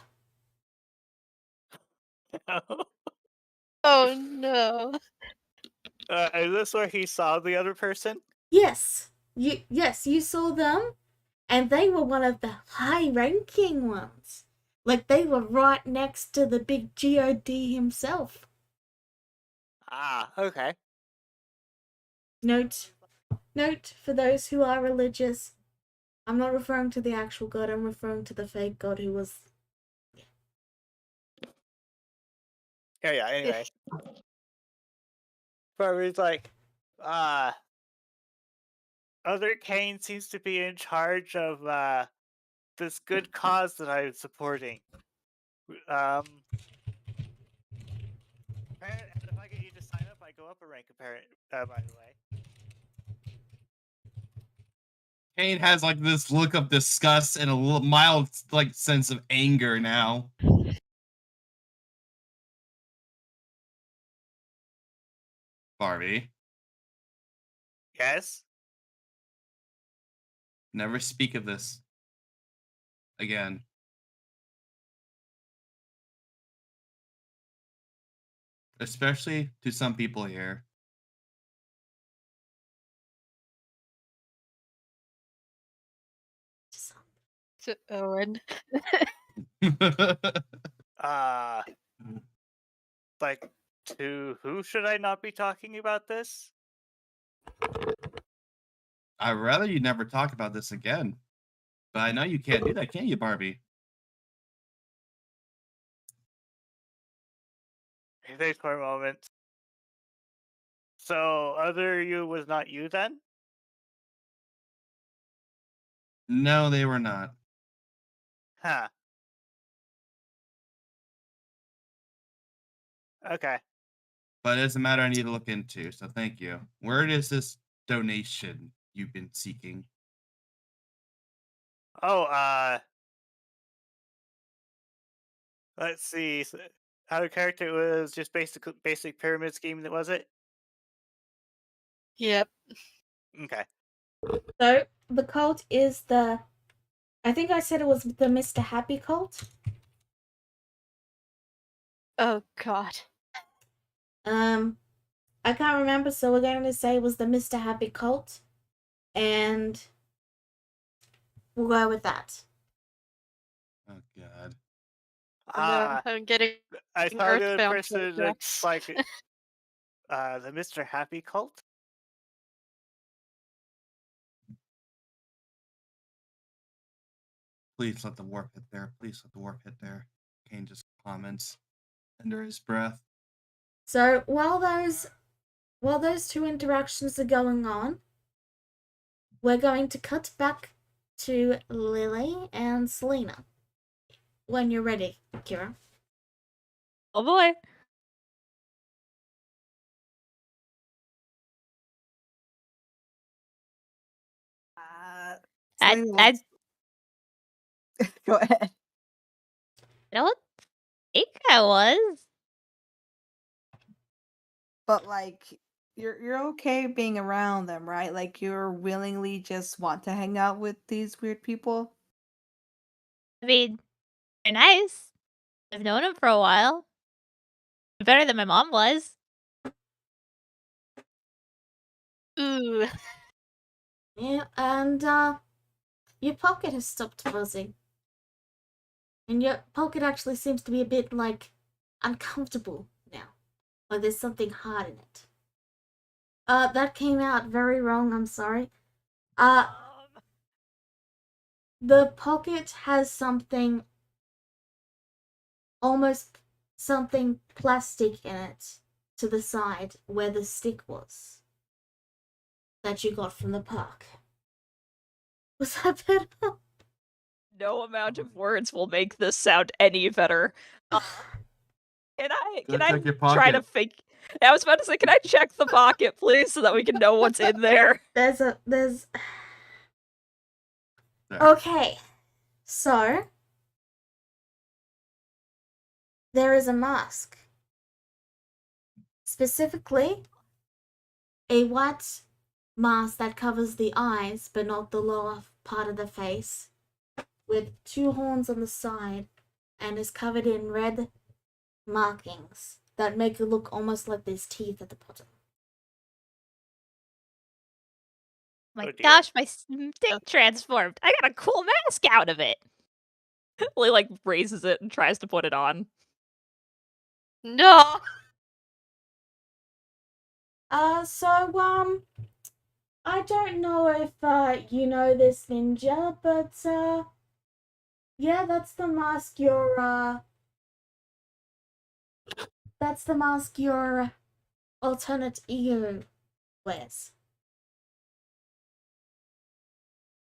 Oh no.
Is this where he saw the other person?
Yes, you saw them, and they were one of the high-ranking ones. Like they were right next to the big God himself.
Okay.
Note for those who are religious, I'm not referring to the actual God, I'm referring to the fake God who was.
Yeah, anyway. Barbie's like, other Kane seems to be in charge of, this good cause that I'm supporting. And if I get you to sign up, I go up a rank, by the way.
Kane has like this look of disgust and a little mild like sense of anger now. Barbie,
Yes?
never speak of this again. Especially to some people here.
To Owen.
Like, to who should I not be talking about this?
I'd rather you never talk about this again. But I know you can't do that, can you, Barbie?
He thinks for a moment. So, other you was not you then?
No, they were not.
Huh. Okay.
But it's a matter I need to look into, so thank you. Where is this donation you've been seeking?
Oh, let's see. Our character was just basic pyramid scheme, was it?
Yep.
Okay.
So the cult is the. I think I said it was the Mr. Happy cult.
Oh god.
I can't remember, so we're going to say it was the Mr. Happy cult, and we'll go with that.
Oh god.
I'm getting
I thought the
Earthbound
person
flashbacks.
like the Mr. Happy cult.
Please let the warp hit there. Please let the warp hit there. Kane just comments under his breath.
So while those two interactions are going on, we're going to cut back to Lily and Selena. When you're ready, Kira.
Oh boy.
Selena
I
looks- Go ahead.
don't think I was.
But like, you're okay being around them, right? Like, you're willingly just want to hang out with these weird people.
I mean, they're nice. I've known them for a while. Better than my mom was.
Ooh.
Yeah, and your pocket has stopped buzzing. And your pocket actually seems to be a bit like uncomfortable now. Like there's something hard in it. That came out very wrong, I'm sorry. The pocket has something almost something plastic in it to the side where the stick was that you got from the park. Was that better?
No amount of words will make this sound any better. Can
Go
I
check your
try to
pocket.
fake? I was about to say, can I check the pocket, please, so that we can know what's in there?
There's
There.
Okay. So there is a mask. Specifically, a white mask that covers the eyes but not the lower part of the face, with two horns on the side, and is covered in red markings that make it look almost like there's teeth at the bottom.
My
Oh, dear.
gosh, my stick transformed. I got a cool mask out of it.
Lily like raises it and tries to put it on.
No.
I don't know if you know this ninja, but yeah, that's the mask your alternate ego wears.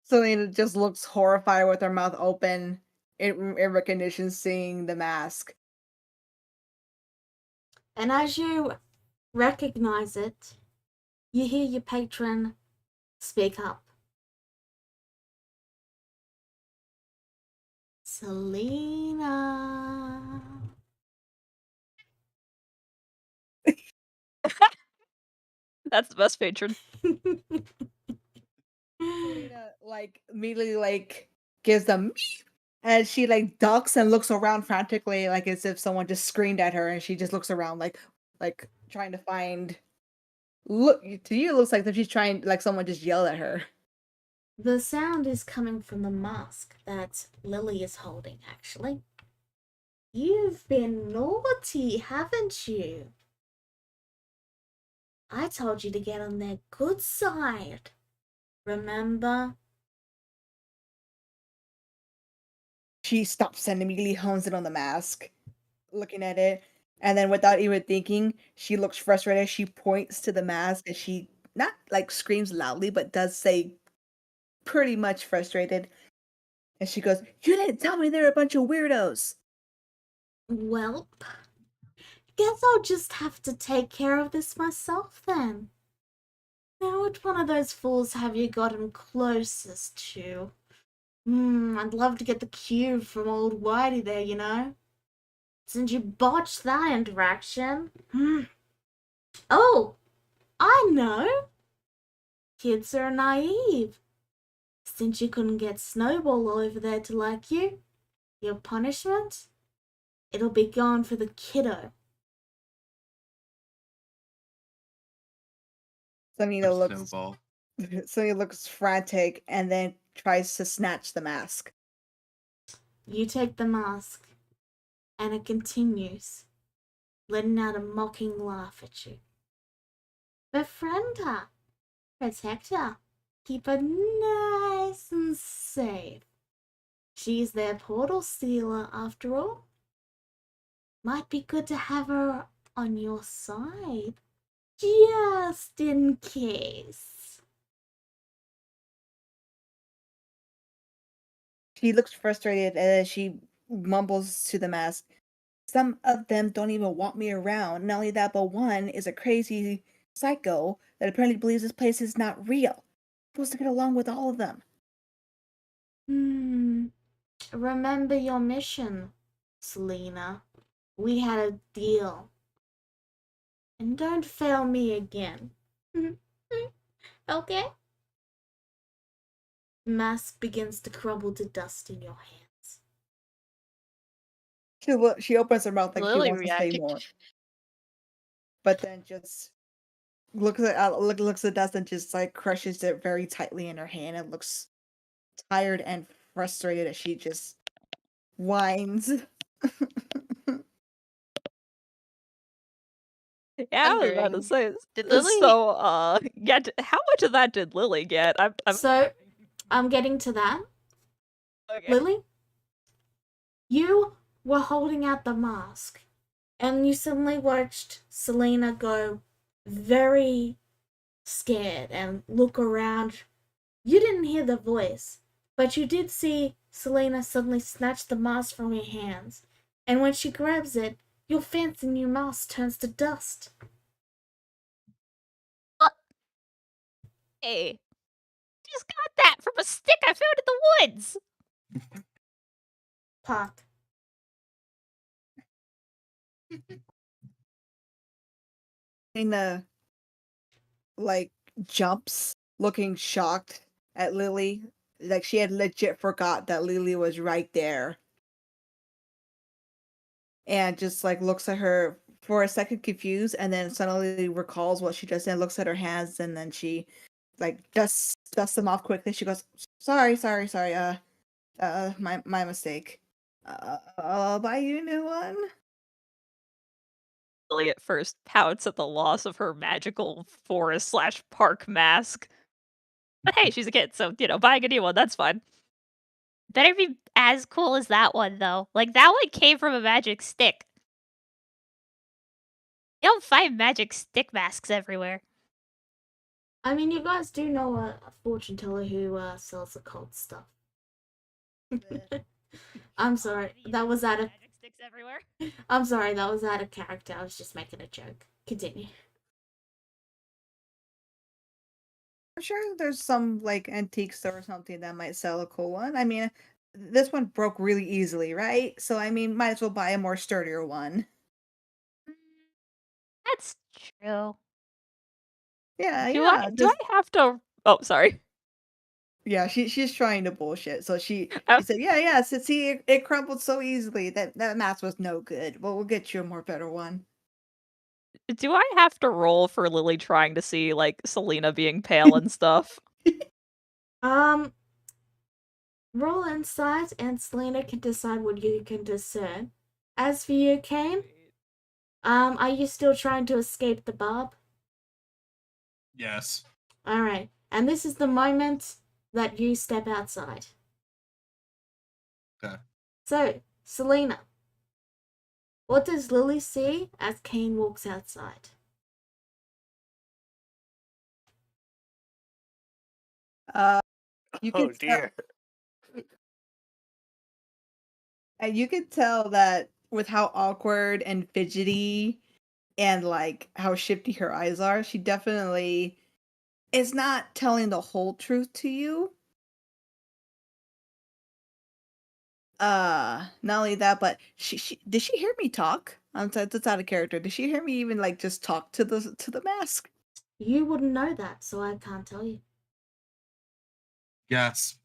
Selena just looks horrified with her mouth open in recognition, seeing the mask.
And as you recognize it, you hear your patron speak up. Selena.
That's the best patron.
Selena like immediately like gives them and she like ducks and looks around frantically, like as if someone just screamed at her, and she just looks around like trying to find. Look to you, it looks like that she's trying, like someone just yelled at her.
The sound is coming from the mask that Lily is holding, actually. You've been naughty, haven't you? I told you to get on their good side. Remember?
She stops and immediately hones in on the mask, looking at it, and then without even thinking, she looks frustrated. She points to the mask and she not like screams loudly, but does say pretty much frustrated. And she goes, "You didn't tell me they were a bunch of weirdos."
Welp. Guess I'll just have to take care of this myself then. Now, which one of those fools have you gotten closest to? I'd love to get the cue from old Whitey there, you know? Since you botched that interaction. Oh, I know. Kids are naive. Since you couldn't get Snowball over there to like you, your punishment? It'll be gone for the kiddo.
Sonina
Or
looks
Snowball.
Sonina looks frantic and then tries to snatch the mask.
You take the mask, and it continues, letting out a mocking laugh at you. Befriend her, protect her, keep her nice and safe. She's their portal sealer after all. Might be good to have her on your side, just in case.
She looks frustrated and she mumbles to the mask. Some of them don't even want me around. Not only that, but one is a crazy psycho that apparently believes this place is not real. I'm supposed to get along with all of them.
Remember your mission, Selena. We had a deal. And don't fail me again. Okay? Mask begins to crumble to dust in your hands.
She opens her mouth like
Lily
she wants to say
reacting.
more, but then just looks at dust and just like crushes it very tightly in her hand and looks tired and frustrated as she just whines.
Yeah, I was about to
Wondering,
say.
did Lily-
So, yeah, how much of that did Lily get? I'm
So, I'm getting to that.
okay.
Lily, you were holding out the mask, and you suddenly watched Selena go very scared and look around. You didn't hear the voice, but you did see Selena suddenly snatch the mask from your hands, and when she grabs it, your fancy new mask turns to dust.
Hey, just got that from a stick I found in the woods.
Pop.
Selena like jumps, looking shocked at Lily. Like she had legit forgot that Lily was right there. And just like looks at her for a second confused and then suddenly recalls what she just did, looks at her hands and then she like dusts them off quickly. She goes, sorry, my mistake. I'll buy you a new one.
Lily at first pouts at the loss of her magical forest/park mask. But hey, she's a kid, so buying a new one, that's fine.
Better be as cool as that one, though. Like, that one came from a magic stick. You don't find magic stick masks everywhere.
I mean, you guys do know a fortune teller who sells occult stuff. I'm sorry, that was out of.
Magic sticks everywhere.
I'm sorry, that was out of character. I was just making a joke. Continue.
I'm sure there's some like antique store or something that might sell a cool one. I mean, this one broke really easily, right? So I mean, might as well buy a more sturdier one.
That's true.
Yeah,
Do
yeah.
I have to? Oh, sorry.
Yeah, she's trying to bullshit. So she
Oh.
said, yeah. So see, it crumbled so easily that mask was no good. But we'll get you a more better one.
Do I have to roll for Lily trying to see like Selena being pale and stuff?
Roll insight, and Selena can decide what you can discern. As for you, Kane, are you still trying to escape the barb?
Yes.
Alright. And this is the moment that you step outside.
Okay.
So, Selena, what does Lily see as Kane walks outside?
You
Oh
can tell,
dear.
and you can tell that with how awkward and fidgety and like how shifty her eyes are, she definitely is not telling the whole truth to you. Not only that, but she did she hear me talk? That's out of character. Did she hear me even like just talk to the mask?
You wouldn't know that, so I can't tell you.
Yes.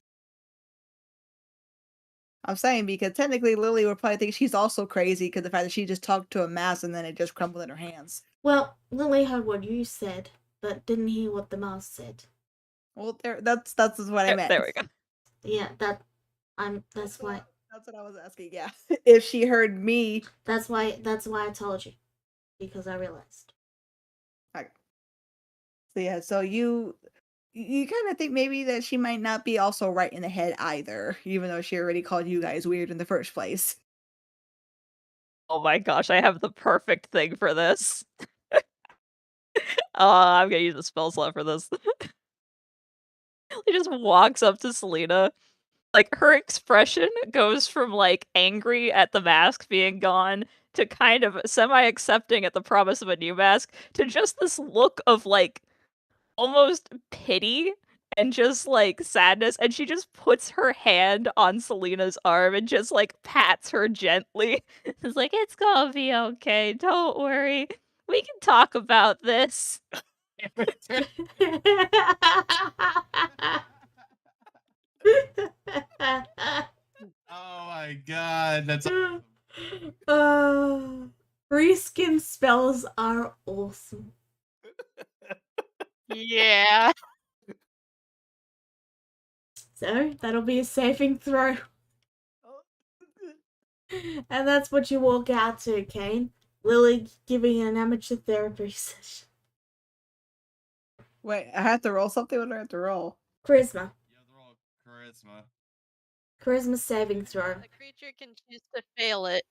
I'm saying because technically Lily would probably think she's also crazy because the fact that she just talked to a mask and then it just crumbled in her hands.
Well, Lily heard what you said, but didn't hear what the mouse said.
Well, that's what I meant.
There we go.
Yeah, that's why
That's what I was asking. Yeah, if she heard me,
that's why I told you, because I realized.
so yeah, so you kind of think maybe that she might not be also right in the head either, even though she already called you guys weird in the first place.
Oh my gosh, I have the perfect thing for this. I'm gonna use a spell slot for this. He just walks up to Selena. Like, her expression goes from, like, angry at the mask being gone to kind of semi-accepting at the promise of a new mask to just this look of, like, almost pity and just, like, sadness, and she just puts her hand on Selena's arm and just, like, pats her gently. It's like, "It's gonna be okay, don't worry. We can talk about this."
Oh my god, that's
Reskin spells are awesome.
Yeah.
So that'll be a saving throw. And that's what you walk out to, Kane. Lily giving an amateur therapy session.
Wait, I have to roll something. What do I have to roll?
Charisma.
Yeah, they're all charisma.
Charisma saving throw.
The creature can choose to fail it.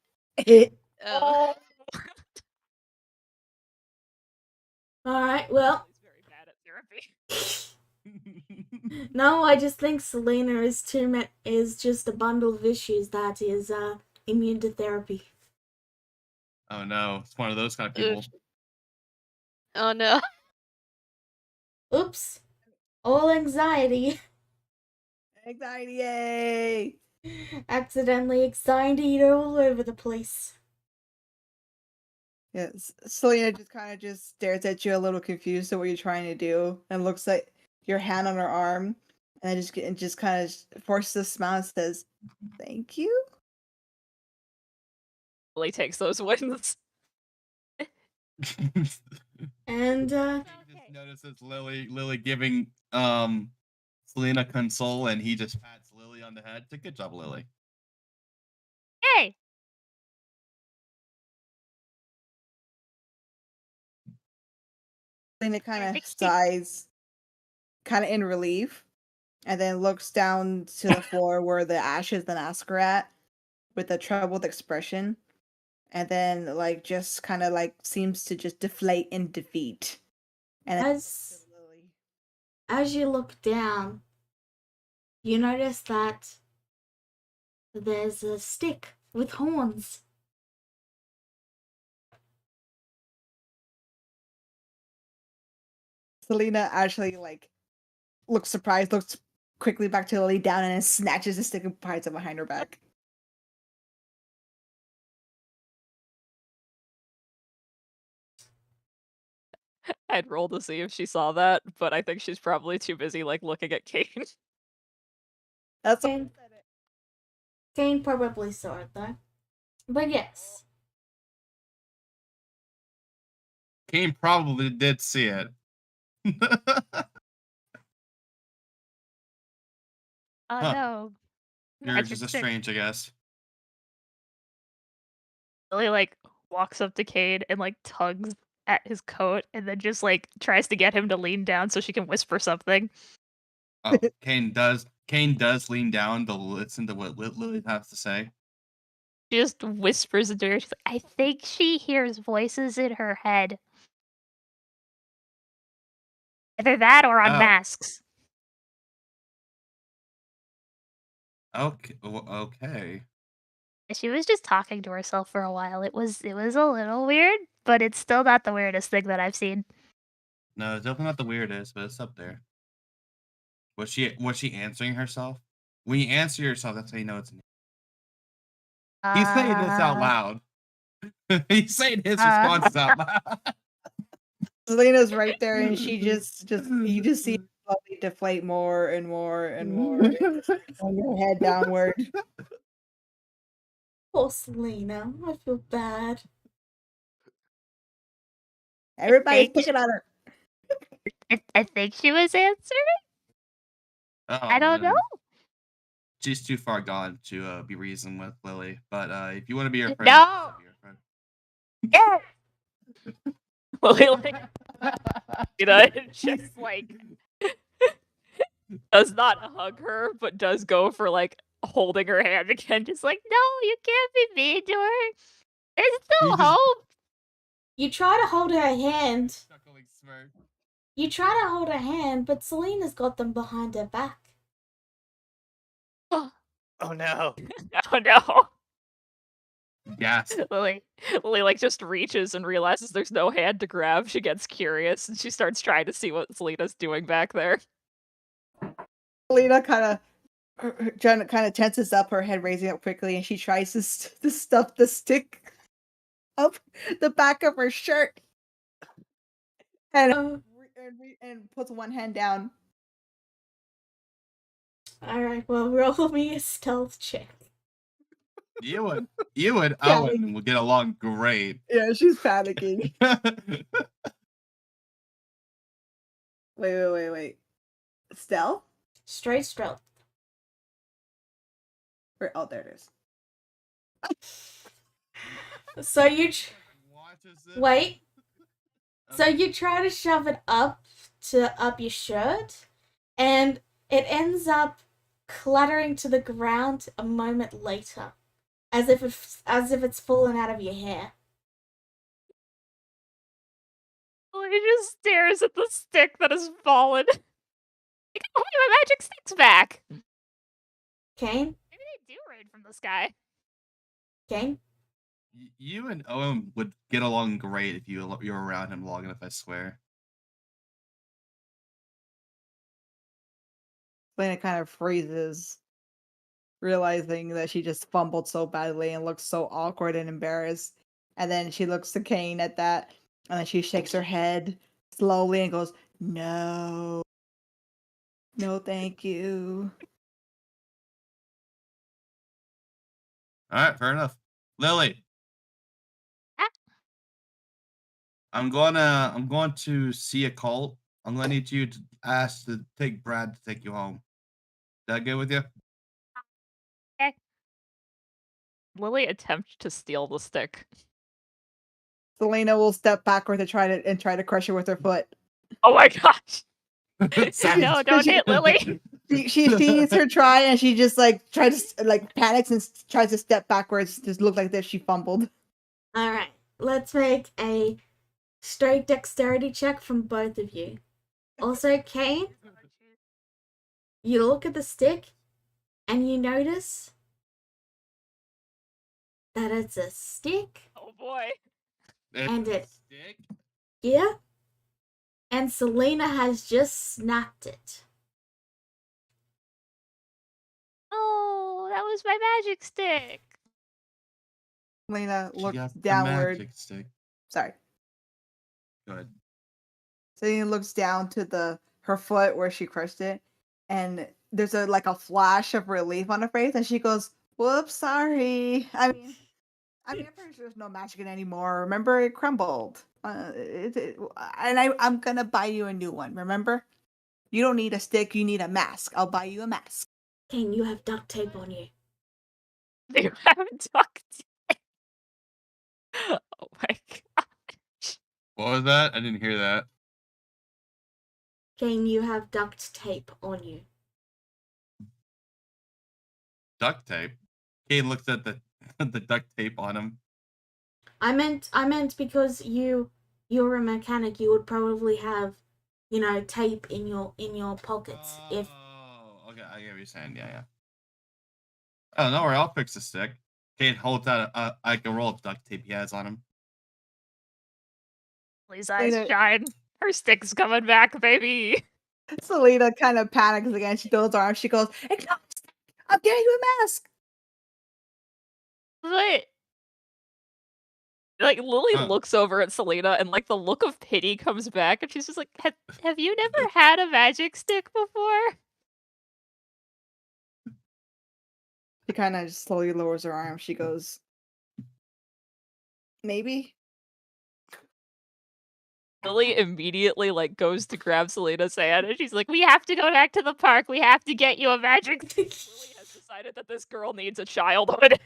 Oh.
Alright, well.
He's very bad at therapy.
No, I just think Selena is just a bundle of issues that is immune to therapy.
Oh no, it's one of those kind of people.
Oh no.
Oops. All anxiety.
Anxiety, yay!
Accidentally anxiety all over the place.
Yes, Selena just kind of just stares at you a little confused at what you're trying to do, and looks like your hand on her arm, and just kind of forces a smile and says, "Thank you."
Really takes those wins.
And
He just notices Lily giving Selena console, and he just pats Lily on the head. It's a good job, Lily.
Hey!
Selena kind of
Next
sighs, kind of in relief, and then looks down to the floor where the ashes and mask are at, with a troubled expression, and then like just kind of like seems to just deflate in defeat. And then looks to Lily.
as you look down, you notice that there's a stick with horns.
Selena actually like looks surprised, looks quickly back to Lily down, and then snatches the stick and hides it behind her back.
I'd roll to see if she saw that, but I think she's probably too busy, like, looking at Kane.
That's all.
Kane, Kane probably saw it though. But yes.
Kane probably did see it.
Oh
Huh.
no.
You're just a strange, I guess.
Lily, like, walks up to Cade and, like, tugs
at his coat and then just like tries to get him to lean down so she can whisper something.
Oh, Kane does lean down to listen to what Lily has to say.
She just whispers into her. She's like, I think she hears voices in her head. Either that or on
Oh.
masks.
Okay.
She was just talking to herself for a while. It was a little weird, but it's still not the weirdest thing that I've seen.
No, it's definitely not the weirdest, but it's up there. Was she answering herself? When you answer yourself, that's how you know it's an. He's saying this out loud. He's saying his responses out loud.
Selena's right there, and she just you just see her slowly deflate more and more and more, on your head downward.
Poor Selena. I feel bad.
Everybody's picking on her.
I think she was answering.
Oh,
I don't know.
She's too far gone to be reasoned with, Lily. But if you want to be her friend,
No.
be her friend.
Yeah.
Lily, like, just like does not hug her, but does go for like holding her hand again, just like,
No, you can't be mean to her. There's
You
still
just-
hope.
You try to hold her hand.
Chuckling smirk.
You try to hold her hand, but Selena's got them behind her back.
Oh no.
oh no.
Yes.
Lily like just reaches and realizes there's no hand to grab. She gets curious and she starts trying to see what Selena's doing back there.
Selena kind of tenses up, her head raising up quickly, and she tries to stuff the stick up the back of her shirt, and puts one hand down.
Alright, well, roll me a stealth check.
You and Owen will get along great.
Yeah, she's panicking. Wait. Stealth?
Straight stealth.
Oh, there it is.
So you wait. So you try to shove it up your shirt, and it ends up clattering to the ground a moment later, as if it's fallen out of your hair.
Lily just stares at the stick that has fallen. Like, oh, my magic stick's back.
Kane?
Maybe they do rain from the sky.
Kane?
You and Owen would get along great if you were around him long enough, I swear.
Selena kind of freezes, realizing that she just fumbled so badly and looks so awkward and embarrassed. And then she looks to Kane at that, and then she shakes her head slowly and goes, No, thank you.
Alright, fair enough. Lily.
Ah.
I'm going to see a cult. I'm gonna need you to ask to take Brad to take you home. Is that good with you?
Lily attempts to steal the stick.
Selena will step backward to try to crush her with her foot.
Oh my gosh.
No, don't hit Lily.
She sees her try, and she just tries to panics and tries to step backwards. Just look like this. She fumbled.
Alright, let's make a straight dexterity check from both of you. Also, Kane, you look at the stick and you notice that it's a stick.
Oh boy.
And it-
stick?
Yeah? And Selena has just snapped it.
Oh, that was my magic stick.
Selena
She
looks
got the
downward.
magic stick.
Sorry.
Go ahead.
Selena looks down to her foot where she crushed it, and there's a flash of relief on her face, and she goes, "Whoops, sorry. I mean, I'm pretty sure there's no magic in it anymore. Remember, it crumbled. I'm gonna buy you a new one. Remember, you don't need a stick. You need a mask. I'll buy you a mask."
Kane, you have duct tape on you.
You haven't talked. Oh my gosh.
What was that? I didn't hear that.
Kane, you have duct tape on you.
Duct tape. Kane looks at the the duct tape on him.
I meant because you're a mechanic, you would probably have, tape in your pockets. If
Oh, okay, I get what you're saying. Yeah. Oh, no worry, I'll fix the stick. Kane holds out like a roll of duct tape he has on him.
Please eyes
Selena-
shine. Her stick's coming back, baby.
Selena kind of panics again. She throws her arms. She goes, I'm getting you a mask.
What? Like Lily
Huh.
looks over at Selena and like the look of pity comes back and she's just like, have you never had a magic stick before?
She kind of slowly lowers her arm. She goes, maybe.
Lily immediately like goes to grab Selena's hand and she's like, we have to go back to the park. We have to get you a magic stick. Lily has decided that this girl needs a childhood.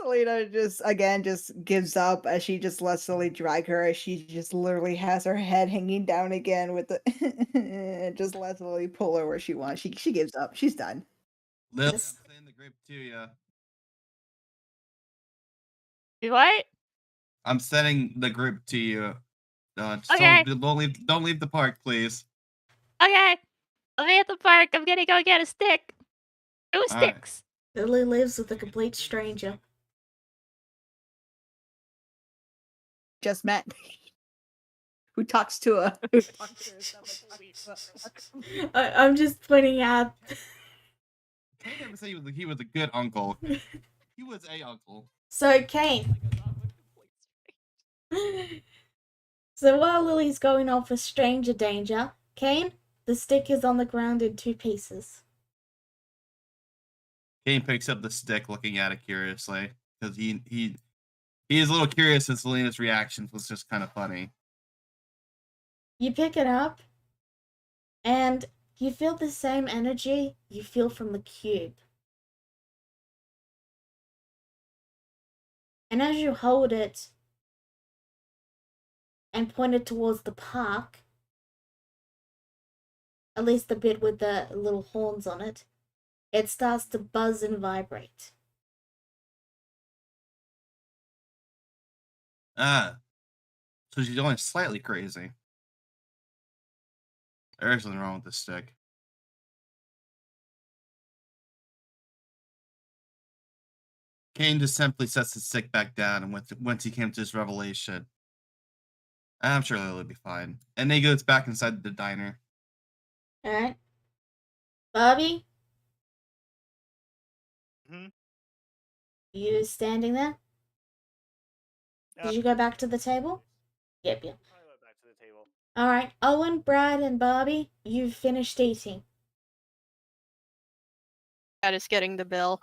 Selena just gives up as she just lets Lily drag her as she just literally has her head hanging down again with the and just lets Lily pull her where she wants. She gives up. She's done.
Lily,
Yes.
I'm saying the grip to you.
What?
I'm sending the group to you. Just
Okay.
don't leave the park, please.
Okay. I'll be at the park. I'm gonna go get a stick. 2
All right.
sticks.
Lily lives with a complete stranger.
Just met. Who talks to a
I'm just pointing out.
Kane never said he was a good uncle. He was a uncle.
So Kane. So while Lily's going off for stranger danger, Kane, the stick is on the ground in 2 pieces.
Kane picks up the stick, looking at it curiously, because he is a little curious, and Selena's reactions was just kind of funny.
You pick it up, and you feel the same energy you feel from the cube. And as you hold it and point it towards the park, at least the bit with the little horns on it, it starts to buzz and vibrate.
So she's only slightly crazy. There's something wrong with the stick. Kane just simply sets the stick back down, and once he came to this revelation, I'm sure Lily'll be fine. And then he goes back inside the diner.
Alright? Bobby?
Mhm.
You standing there? Did you go back to the table? Yep.
I went back to the table.
Alright, Owen, Brad, and Barbie, you've finished eating.
That is getting the bill.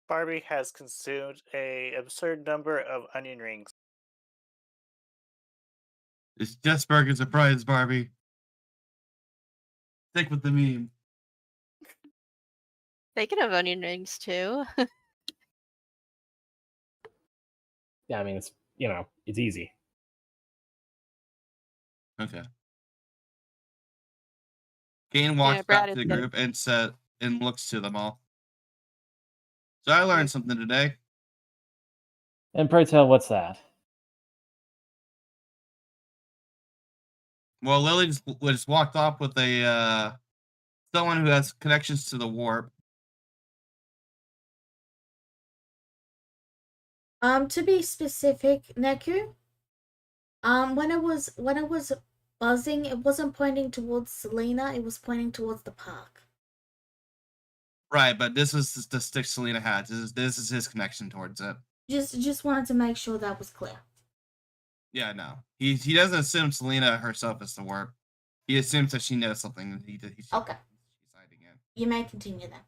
Barbie has consumed a absurd number of onion rings.
It's just burger surprise, Barbie. Stick with the meme.
They can have onion rings too.
Yeah, I mean, it's it's easy.
Okay. Kane walks
Brad
back to
is
the
getting-
group and looks to them all. So I learned something today.
And pray tell, what's that?
Well, Lily just walked off with a someone who has connections to the warp.
To be specific, Neku, when it was buzzing, it wasn't pointing towards Selena, it was pointing towards the park.
Right, but this was the stick Selena had. This is his connection towards it.
Just wanted to make sure that was clear.
Yeah, no. He doesn't assume Selena herself is the warp. He assumes that she knows something that he's
Okay.
she's hiding in.
You may continue then.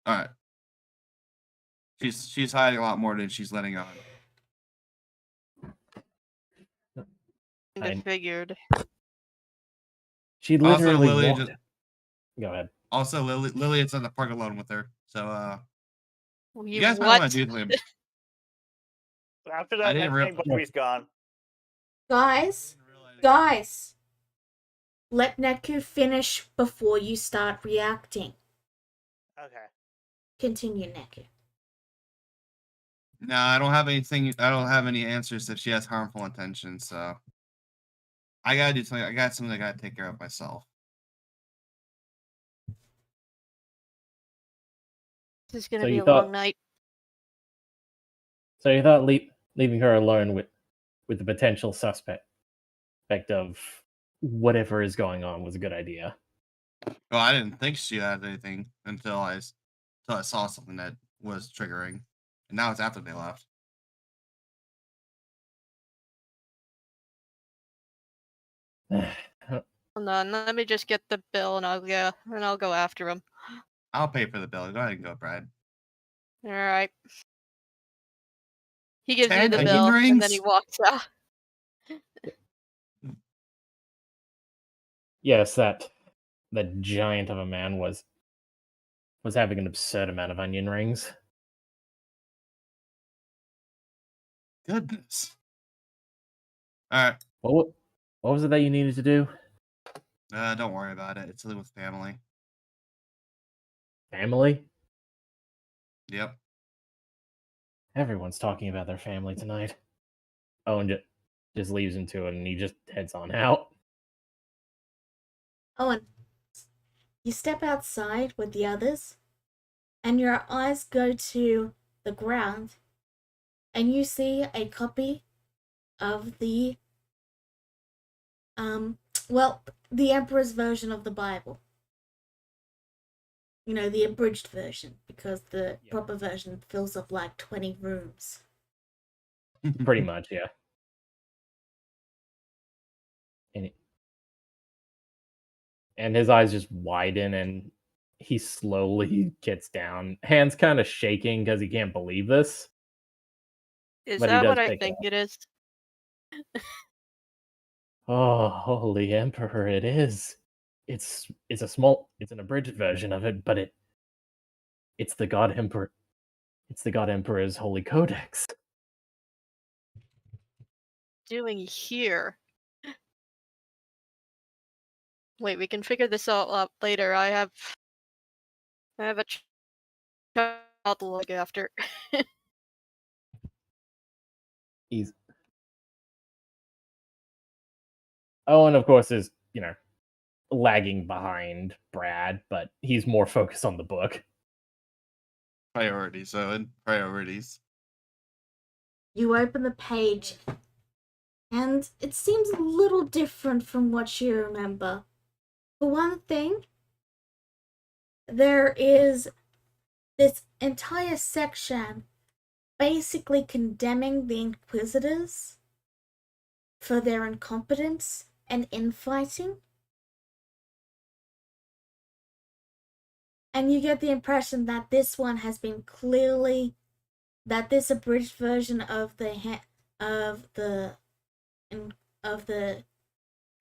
Alright. She's hiding a lot more than she's letting on.
Kinda figured.
She
Also,
literally
Lily
walked. Go ahead.
Also, Lily is in the park alone with her. So You guys might want
what?
to do something.
After
I
that,
didn't
next thing,
real-
Barbie's gone.
Guys, guys, let Neku finish before you start reacting.
Okay.
Continue, Neku.
No, I don't have anything. I don't have any answers if she has harmful intentions. So I gotta do something. I got something I gotta take care of myself.
This is gonna
So
be
you
a
thought-
long night.
So you thought leaving her alone with the potential suspect of whatever is going on was a good idea.
Well, I didn't think she had anything until I saw something that was triggering, and now it's after they left.
Hold on, let me just get the bill and I'll go after him.
I'll pay for the bill. Go ahead and go, Brad.
All right. He gives you
10
the
onion
bill and then
rings?
he walks out.
Yes, that giant of a man was having an absurd amount of onion rings.
Goodness. All right.
What was it that you needed to do?
Don't worry about it. It's to live with family.
Family?
Yep.
Everyone's talking about their family tonight. Owen just leaves him to it, and he just heads on out.
Owen, you step outside with the others, and your eyes go to the ground, and you see a copy of the the Emperor's version of the Bible. You know, the abridged version, because the proper version fills up like 20 rooms.
Pretty much, yeah. And his eyes just widen, and he slowly gets down, hands kind of shaking because he can't believe this.
Is
But he
that
does
what I
pick it
think
up.
it is?
Oh, holy emperor, it is. It's an abridged version of it, but it's the god emperor. It's the god emperor's holy codex.
Doing here? Wait, we can figure this all out later. I have a child to look after.
He's Owen, of course, is lagging behind Brad, but he's more focused on the book.
Priorities, Owen. Priorities.
You open the page, and it seems a little different from what you remember. For one thing, there is this entire section basically condemning the Inquisitors for their incompetence and infighting. And you get the impression that this one has been clearly, that this abridged version of the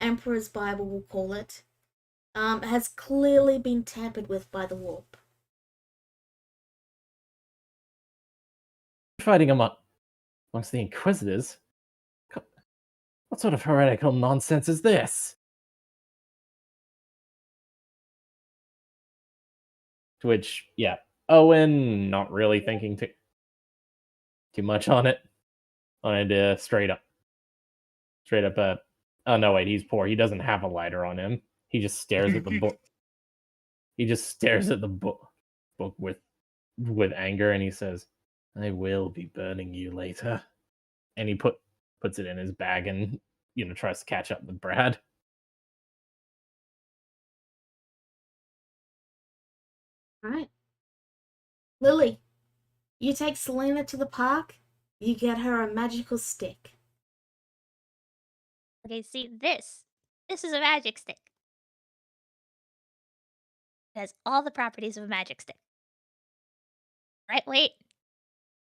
Emperor's Bible, we'll call it, has clearly been tampered with by the warp.
Fighting amongst the Inquisitors? What sort of heretical nonsense is this? To which, yeah, Owen, not really thinking too much on it. Straight up. Oh no, wait, he's poor. He doesn't have a lighter on him. He just stares at the book. He just stares at the book with anger, and he says, "I will be burning you later." And he puts it in his bag and tries to catch up with Brad.
Alright. Lily, you take Selena to the park, you get her a magical stick.
Okay, see this. This is a magic stick. It has all the properties of a magic stick. Right weight,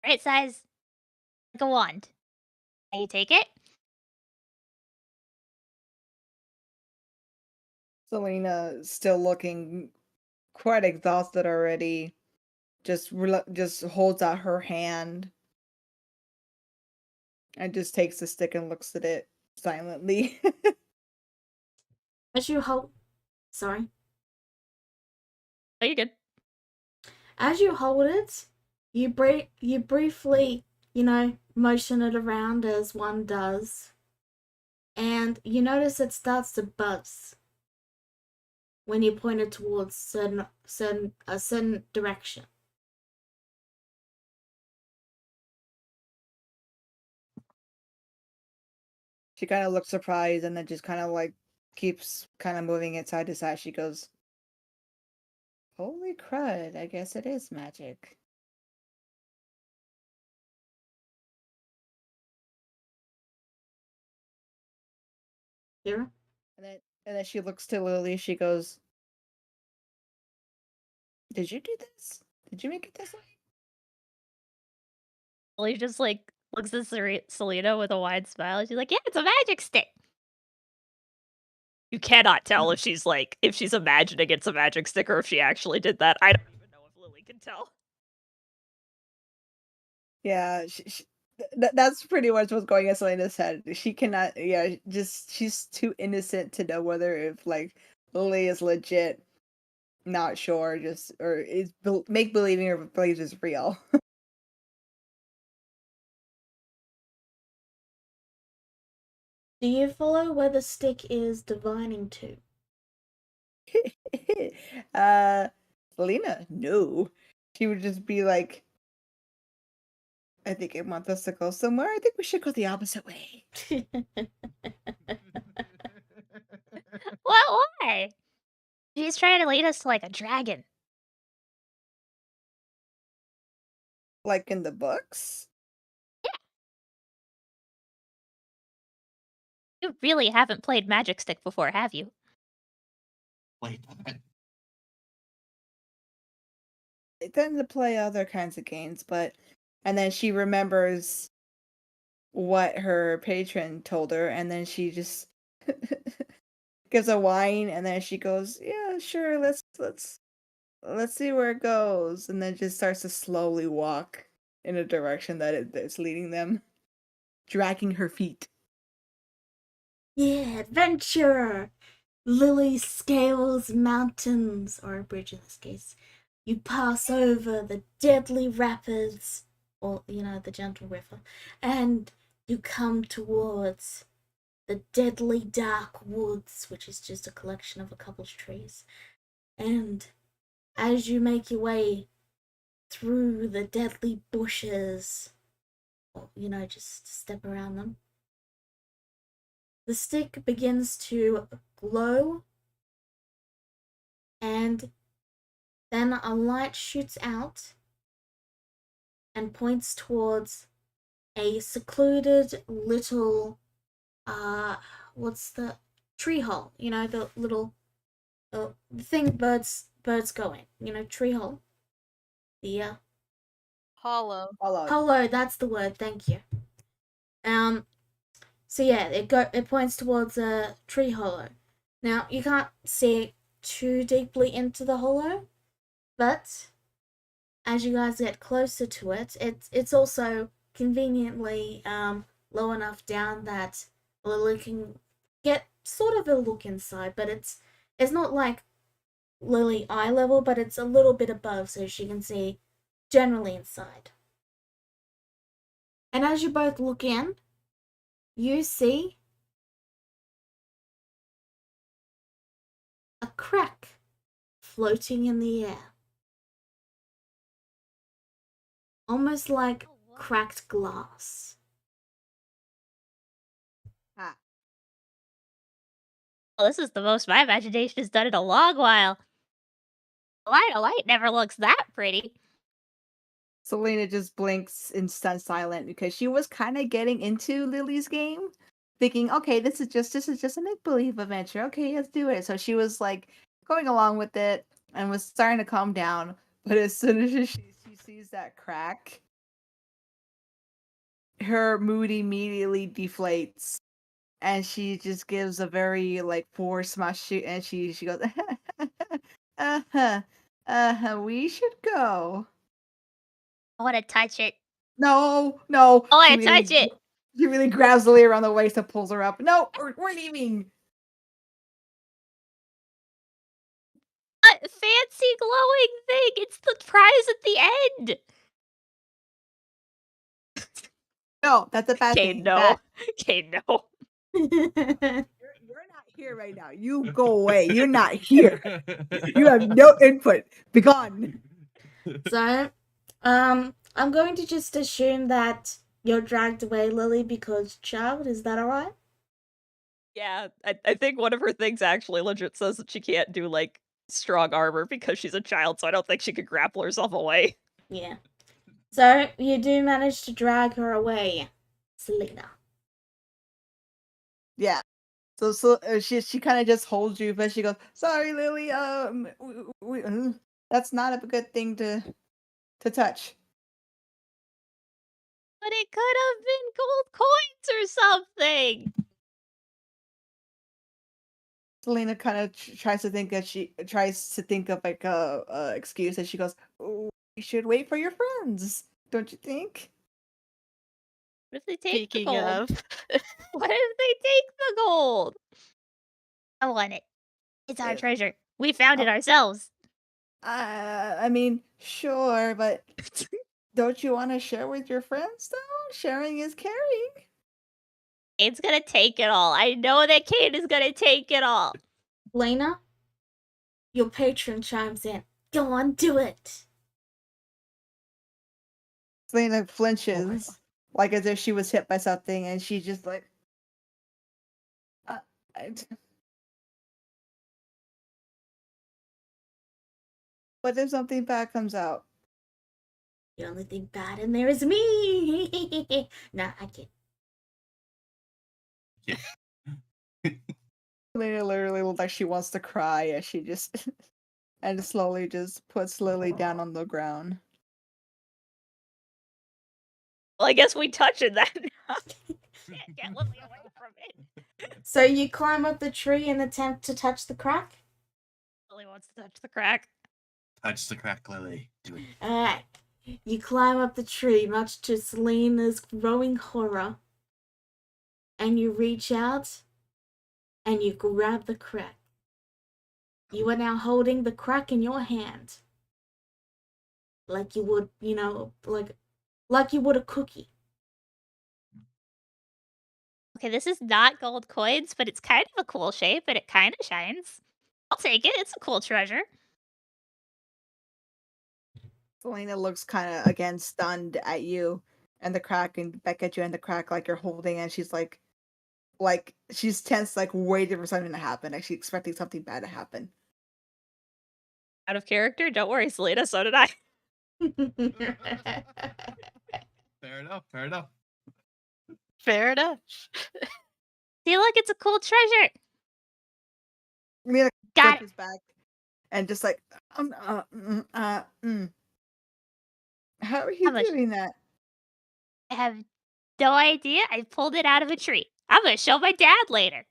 right size, like a wand. And you take it.
Selena, still looking quite exhausted already, just holds out her hand and just takes the stick and looks at it silently.
As you hold, sorry.
Are you good?
As you hold it, you briefly, motion it around as one does, and you notice it starts to buzz when you point it towards a certain direction.
She kind of looks surprised and then just kind of like keeps kind of moving it side to side. She goes, "Holy crud, I guess it is magic."
Here,
And then she looks to Lily. She goes, "Did you do this? Did you make it this way?"
Lily just like looks at Selena with a wide smile. She's like, "Yeah, it's a magic stick."
You cannot tell if she's imagining it's a magic stick or if she actually did that. I don't even know if Lily can tell.
Yeah, that's pretty much what's going in Selena's head. She cannot, yeah, just she's too innocent to know whether if like Lily is legit, not sure, just or is make believing or believes is real.
do you follow where the stick is divining to?
Selena, no, she would just be like, "I think it wants us to go somewhere. I think we should go the opposite way."
What? Why? She's trying to lead us to like a dragon.
Like in the books.
You really haven't played Magic Stick before, have you?
Wait, what?
They tend to play other kinds of games, and then she remembers what her patron told her, and then she just gives a whine, and then she goes, "Yeah, sure, let's see where it goes," and then just starts to slowly walk in a direction that's leading them, dragging her feet.
Yeah, adventure! Lily scales mountains, or a bridge in this case. You pass over the deadly rapids, or, the gentle river, and you come towards the deadly dark woods, which is just a collection of a couple of trees. And as you make your way through the deadly bushes, or, just step around them, the stick begins to glow, and then a light shoots out and points towards a secluded little, what's the tree hole? The little, the thing birds go in. Tree hole. The
Hollow.
hollow. That's the word. Thank you. So yeah, it points towards a tree hollow. Now you can't see too deeply into the hollow, but as you guys get closer to it, it's also conveniently low enough down that Lily can get sort of a look inside, but it's not like Lily eye level, but it's a little bit above so she can see generally inside. And as you both look in, you see a crack floating in the air. Almost like cracked glass.
Ah.
Well, this is the most my imagination has done in a long while. A line of light never looks that pretty.
Selena just blinks and stands silent because she was kind of getting into Lily's game, thinking, "Okay, this is just a make believe adventure. Okay, let's do it." So she was like going along with it and was starting to calm down. But as soon as she sees that crack, her mood immediately deflates, and she just gives a very like forced smash, and she goes, "We should go."
I want to touch it.
No.
I want
She
to touch it.
She really grabs Lily around the waist and pulls her up. No, we're leaving.
A fancy glowing thing. It's the prize at the end.
No, that's a bad
Okay,
thing.
no. Okay, no.
You're not here right now. You go away. You're not here. You have no input. Be gone.
So, I'm going to just assume that you're dragged away, Lily, because child. Is that alright?
Yeah, I think one of her things actually legit says that she can't do, like, strong armor because she's a child, so I don't think she could grapple herself away.
Yeah. So, you do manage to drag her away, Selena.
Yeah. So she kind of just holds you, but she goes, "Sorry, Lily. That's not a good thing to touch."
But it could have been gold coins or something.
Selena kind of tries to think of like a excuse, and she goes, "Oh, you should wait for your friends, don't you think?"
What if they take the
Speaking
gold?
of,
What if they take the gold? I want it. It's our
Yeah.
treasure. We found it ourselves.
I mean, sure, but don't you want to share with your friends though? Sharing is caring.
Kane's gonna take it all. I know that Kane is gonna take it all.
Lena, your patron chimes in. Go on, do it.
Selena flinches, like as if she was hit by something, and she just like, what if something bad comes out?
The only thing bad in there is me. Nah, I can't.
Selena literally looks like she wants to cry as she just and slowly just puts Lily down on the ground.
Well, I guess we touch it then.
Get Lily away from it.
So you climb up the tree and attempt to touch the crack?
Lily wants to touch the crack.
Touch the crack, Lily. Do it.
Alright. You climb up the tree, much to Selena's growing horror. And you reach out and you grab the crack. You are now holding the crack in your hand. Like you would, like you would a cookie.
Okay, this is not gold coins, but it's kind of a cool shape and it kind of shines. I'll take it. It's a cool treasure.
Selena looks kind of again stunned at you and the crack, and back at you and the crack like you're holding, and she's like she's tense, like waiting for something to happen, like she's expecting something bad to happen.
Out of character? Don't worry, Selena, so did I.
Fair enough. Fair enough.
fair enough.
See, look, it's a cool treasure.
Selena
Got it.
pushes back and just like, How are you
How much?
doing that?
I have no idea. I pulled it out of a tree. I'm gonna show my dad later.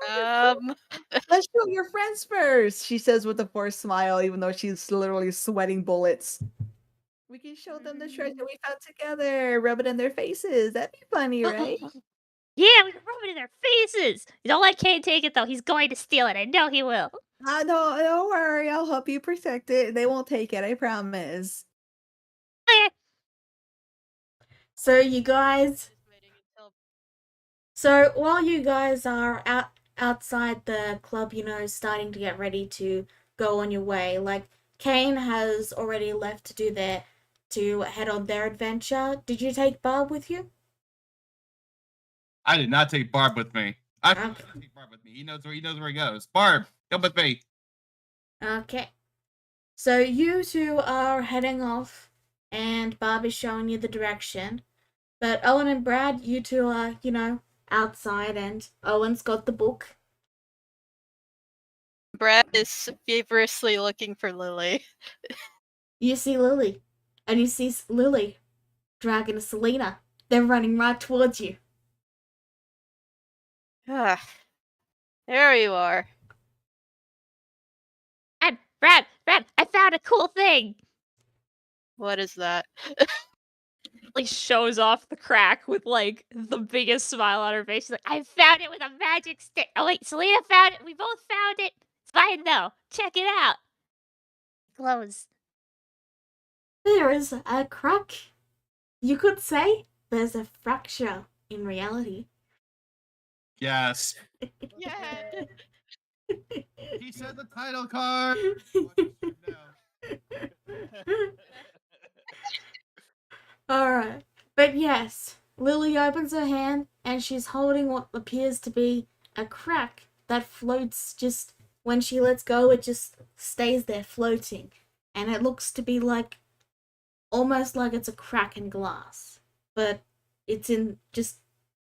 Let's show your friends first, she says with a forced smile, even though she's literally sweating bullets. We can show them the treasure we found together, rub it in their faces. That'd be funny, right?
Yeah, we can rub it in their faces. You don't let Kane take it though. He's going to steal it. I know he will.
No, don't worry. I'll help you protect it. They won't take it, I promise.
Okay.
So you guys. So while you guys are outside the club, starting to get ready to go on your way, like Kane has already left to head on their adventure. Did you take Barb with you?
I did not take Barb with me. I
Okay.
did take Barb with me. He knows where he goes. Barb, come with me.
Okay. So you two are heading off, and Barb is showing you the direction. But Owen and Brad, you two are, outside, and Owen's got the book.
Brad is feverishly looking for Lily.
You see Lily, and you see Lily dragging Selena. They're running right towards you.
Ah, there you are.
Brad, I found a cool thing.
What is that?
Like shows off the crack with like the biggest smile on her face. She's like,
I found it with a magic stick. Oh wait, Selena found it. We both found it. It's fine though. Check it out. Glows.
There is a crack. You could say there's a fracture in reality.
Yes.
Yeah.
He said the title card. Watch the stream now.
Alright. But yes, Lily opens her hand and she's holding what appears to be a crack that floats just when she lets go, it just stays there floating. And it looks to be like almost like it's a crack in glass, but it's in just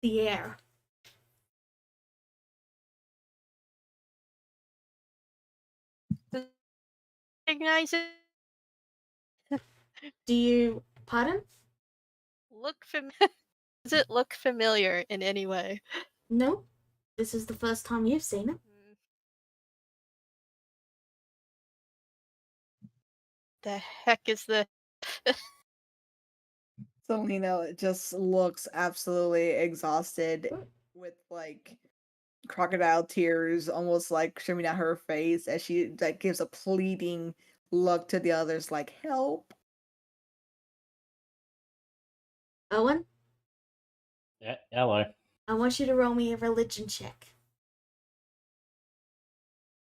the air.
Recognize it?
Do you pardon?
Does it look familiar in any way?
No? This is the first time you've seen it.
The heck is this?
Selena just looks absolutely exhausted with like crocodile tears almost like streaming down her face as she like gives a pleading look to the others like help.
Owen,
Yeah, hello.
I want you to roll me a religion check.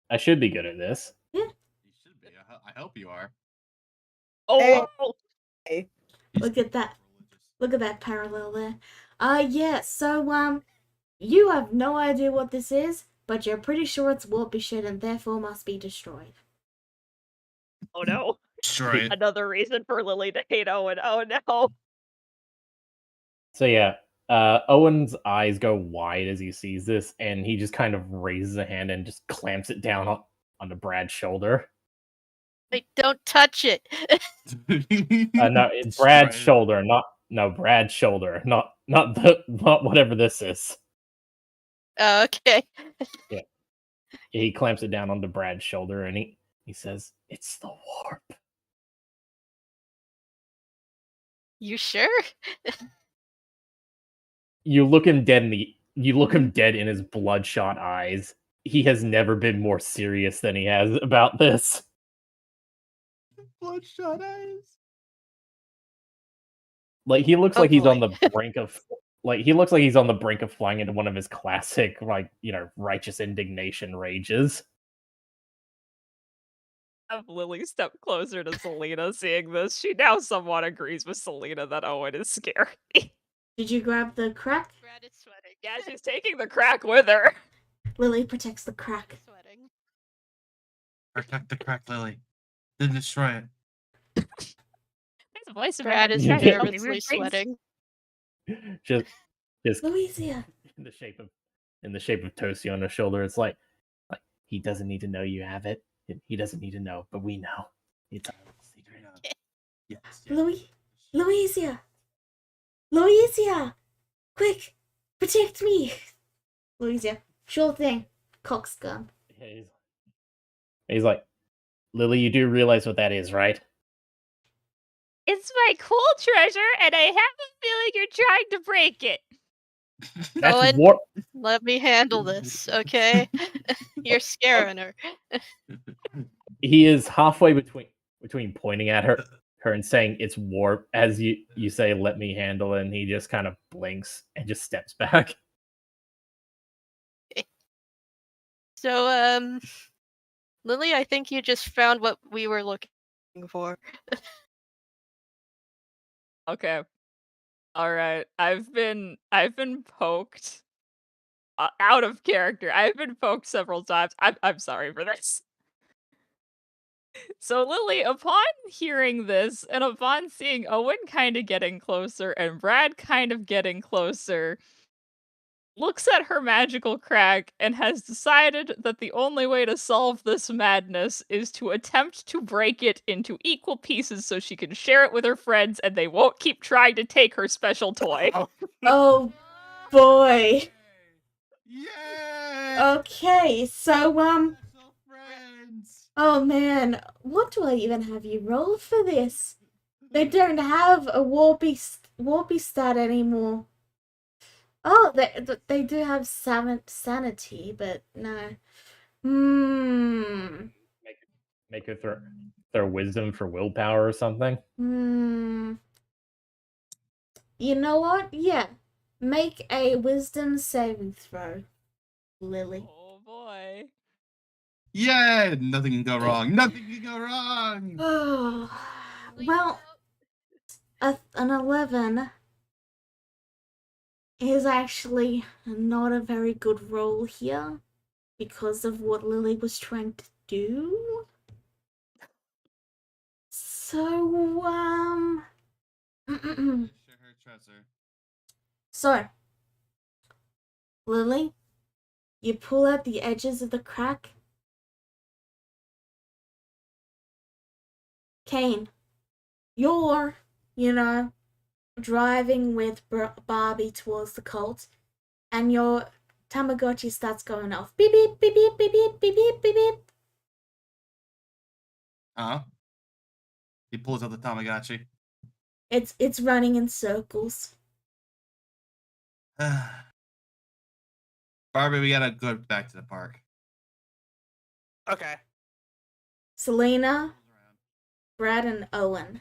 I should be good at this.
You should be. I hope you are.
oh,
Hey.
Look at that. Look at that parallel there. Yeah, so, you have no idea what this is, but you're pretty sure it's warpy shit and therefore must be destroyed.
oh no.
Destroy it.
Another reason for Lily to hate Owen. Oh no.
So yeah, Owen's eyes go wide as he sees this, and he just kind of raises a hand and just clamps it down onto Brad's shoulder.
Like, don't touch it.
No, it's
Destroy
Brad's
it.
shoulder, Brad's shoulder, not whatever this is.
Oh, okay.
He clamps it down onto Brad's shoulder, and he says, "It's the warp."
You sure?
You look him dead in his bloodshot eyes. He has never been more serious than he has about this.
Bloodshot eyes.
Like he looks
Oh,
like he's on
boy.
the brink of he looks like he's on the brink of flying into one of his classic righteous indignation rages.
Have Lily step closer to Selena seeing this. She now somewhat agrees with Selena that Owen is scary.
Did you grab the crack?
Brad is sweating.
Yeah, she's taking the crack with her.
Lily protects the crack.
Sweating.
Protect the crack, Lily. Then destroy it.
There's a voice in my
Brad
head
is
that's trying to tell me
nervously
weird things.
sweating.
Just
Louisia.
in the shape of Tosi on her shoulder. It's like he doesn't need to know you have it. He doesn't need to know, but we know. It's a secret.
Yes.
Louisia. Louisia. Quick. Protect me. Louisia. Sure thing. Cock's gun.
He's like, Lily, you do realize what that is, right?
It's my cool treasure, and I have a feeling you're trying to break it.
That's
Owen,
warp.
let me handle this, okay? You're scaring her.
He is halfway between pointing at her and saying it's warp as you say, let me handle it, and he just kind of blinks and just steps back.
So, Lily, I think you just found what we were looking for.
Okay. All right. I've been poked out of character. I've been poked several times. I'm sorry for this. So Lily, upon hearing this and upon seeing Owen kind of getting closer and Brad kind of getting closer, looks at her magical crack and has decided that the only way to solve this madness is to attempt to break it into equal pieces so she can share it with her friends and they won't keep trying to take her special toy.
Oh boy.
Yay!
Okay, so
Special friends.
Oh man, what do I even have you roll for this? They don't have a warpy stat anymore. Oh, they do have sanity, but no. Hmm.
Make her throw wisdom for willpower or something.
Hmm. You know what? Yeah. Make a wisdom saving throw, Lily.
Oh boy.
Yeah, nothing can go wrong. Nothing can go wrong.
Oh, well, an 11 is actually not a very good roll here because of what Lily was trying to do. So, so, Lily, you pull out the edges of the crack. Kane, you're, driving with Barbie towards the cult, and your Tamagotchi starts going off. Beep, beep, beep, beep, beep, beep, beep, beep, beep, beep.
He pulls out the Tamagotchi.
It's running in circles.
Barbie, we gotta go back to the park.
Okay.
Selena, Brad, and Owen,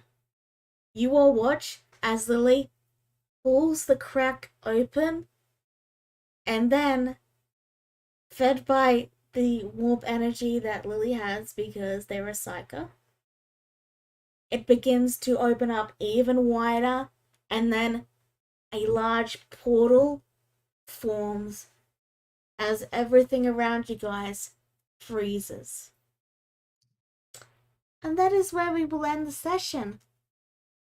you all watch as Lily pulls the crack open, and then, fed by the warp energy that Lily has because they're a psycho, it begins to open up even wider, and then a large portal forms as everything around you guys freezes. And that is where we will end the session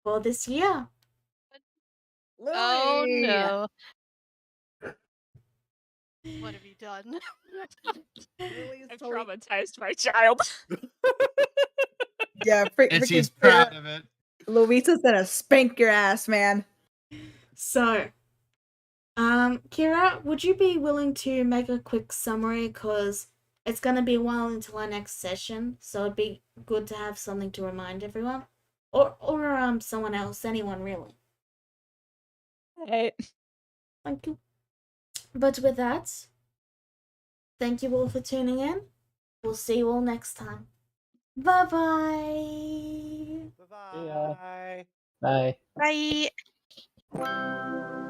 for this year.
Oh
Lily!
no. What have you done?
Lily's
I'm
totally...
traumatized my child.
Yeah,
And she's
freaking
proud of it.
Louisa's gonna spank your ass, man.
So, Kira, would you be willing to make a quick summary? Because it's going to be a while until our next session, so it'd be good to have something to remind everyone. Or someone else, anyone really.
Hey.
Thank you. But with that, thank you all for tuning in. We'll see you all next time. Bye-bye.
Bye-bye.
Bye.
Bye.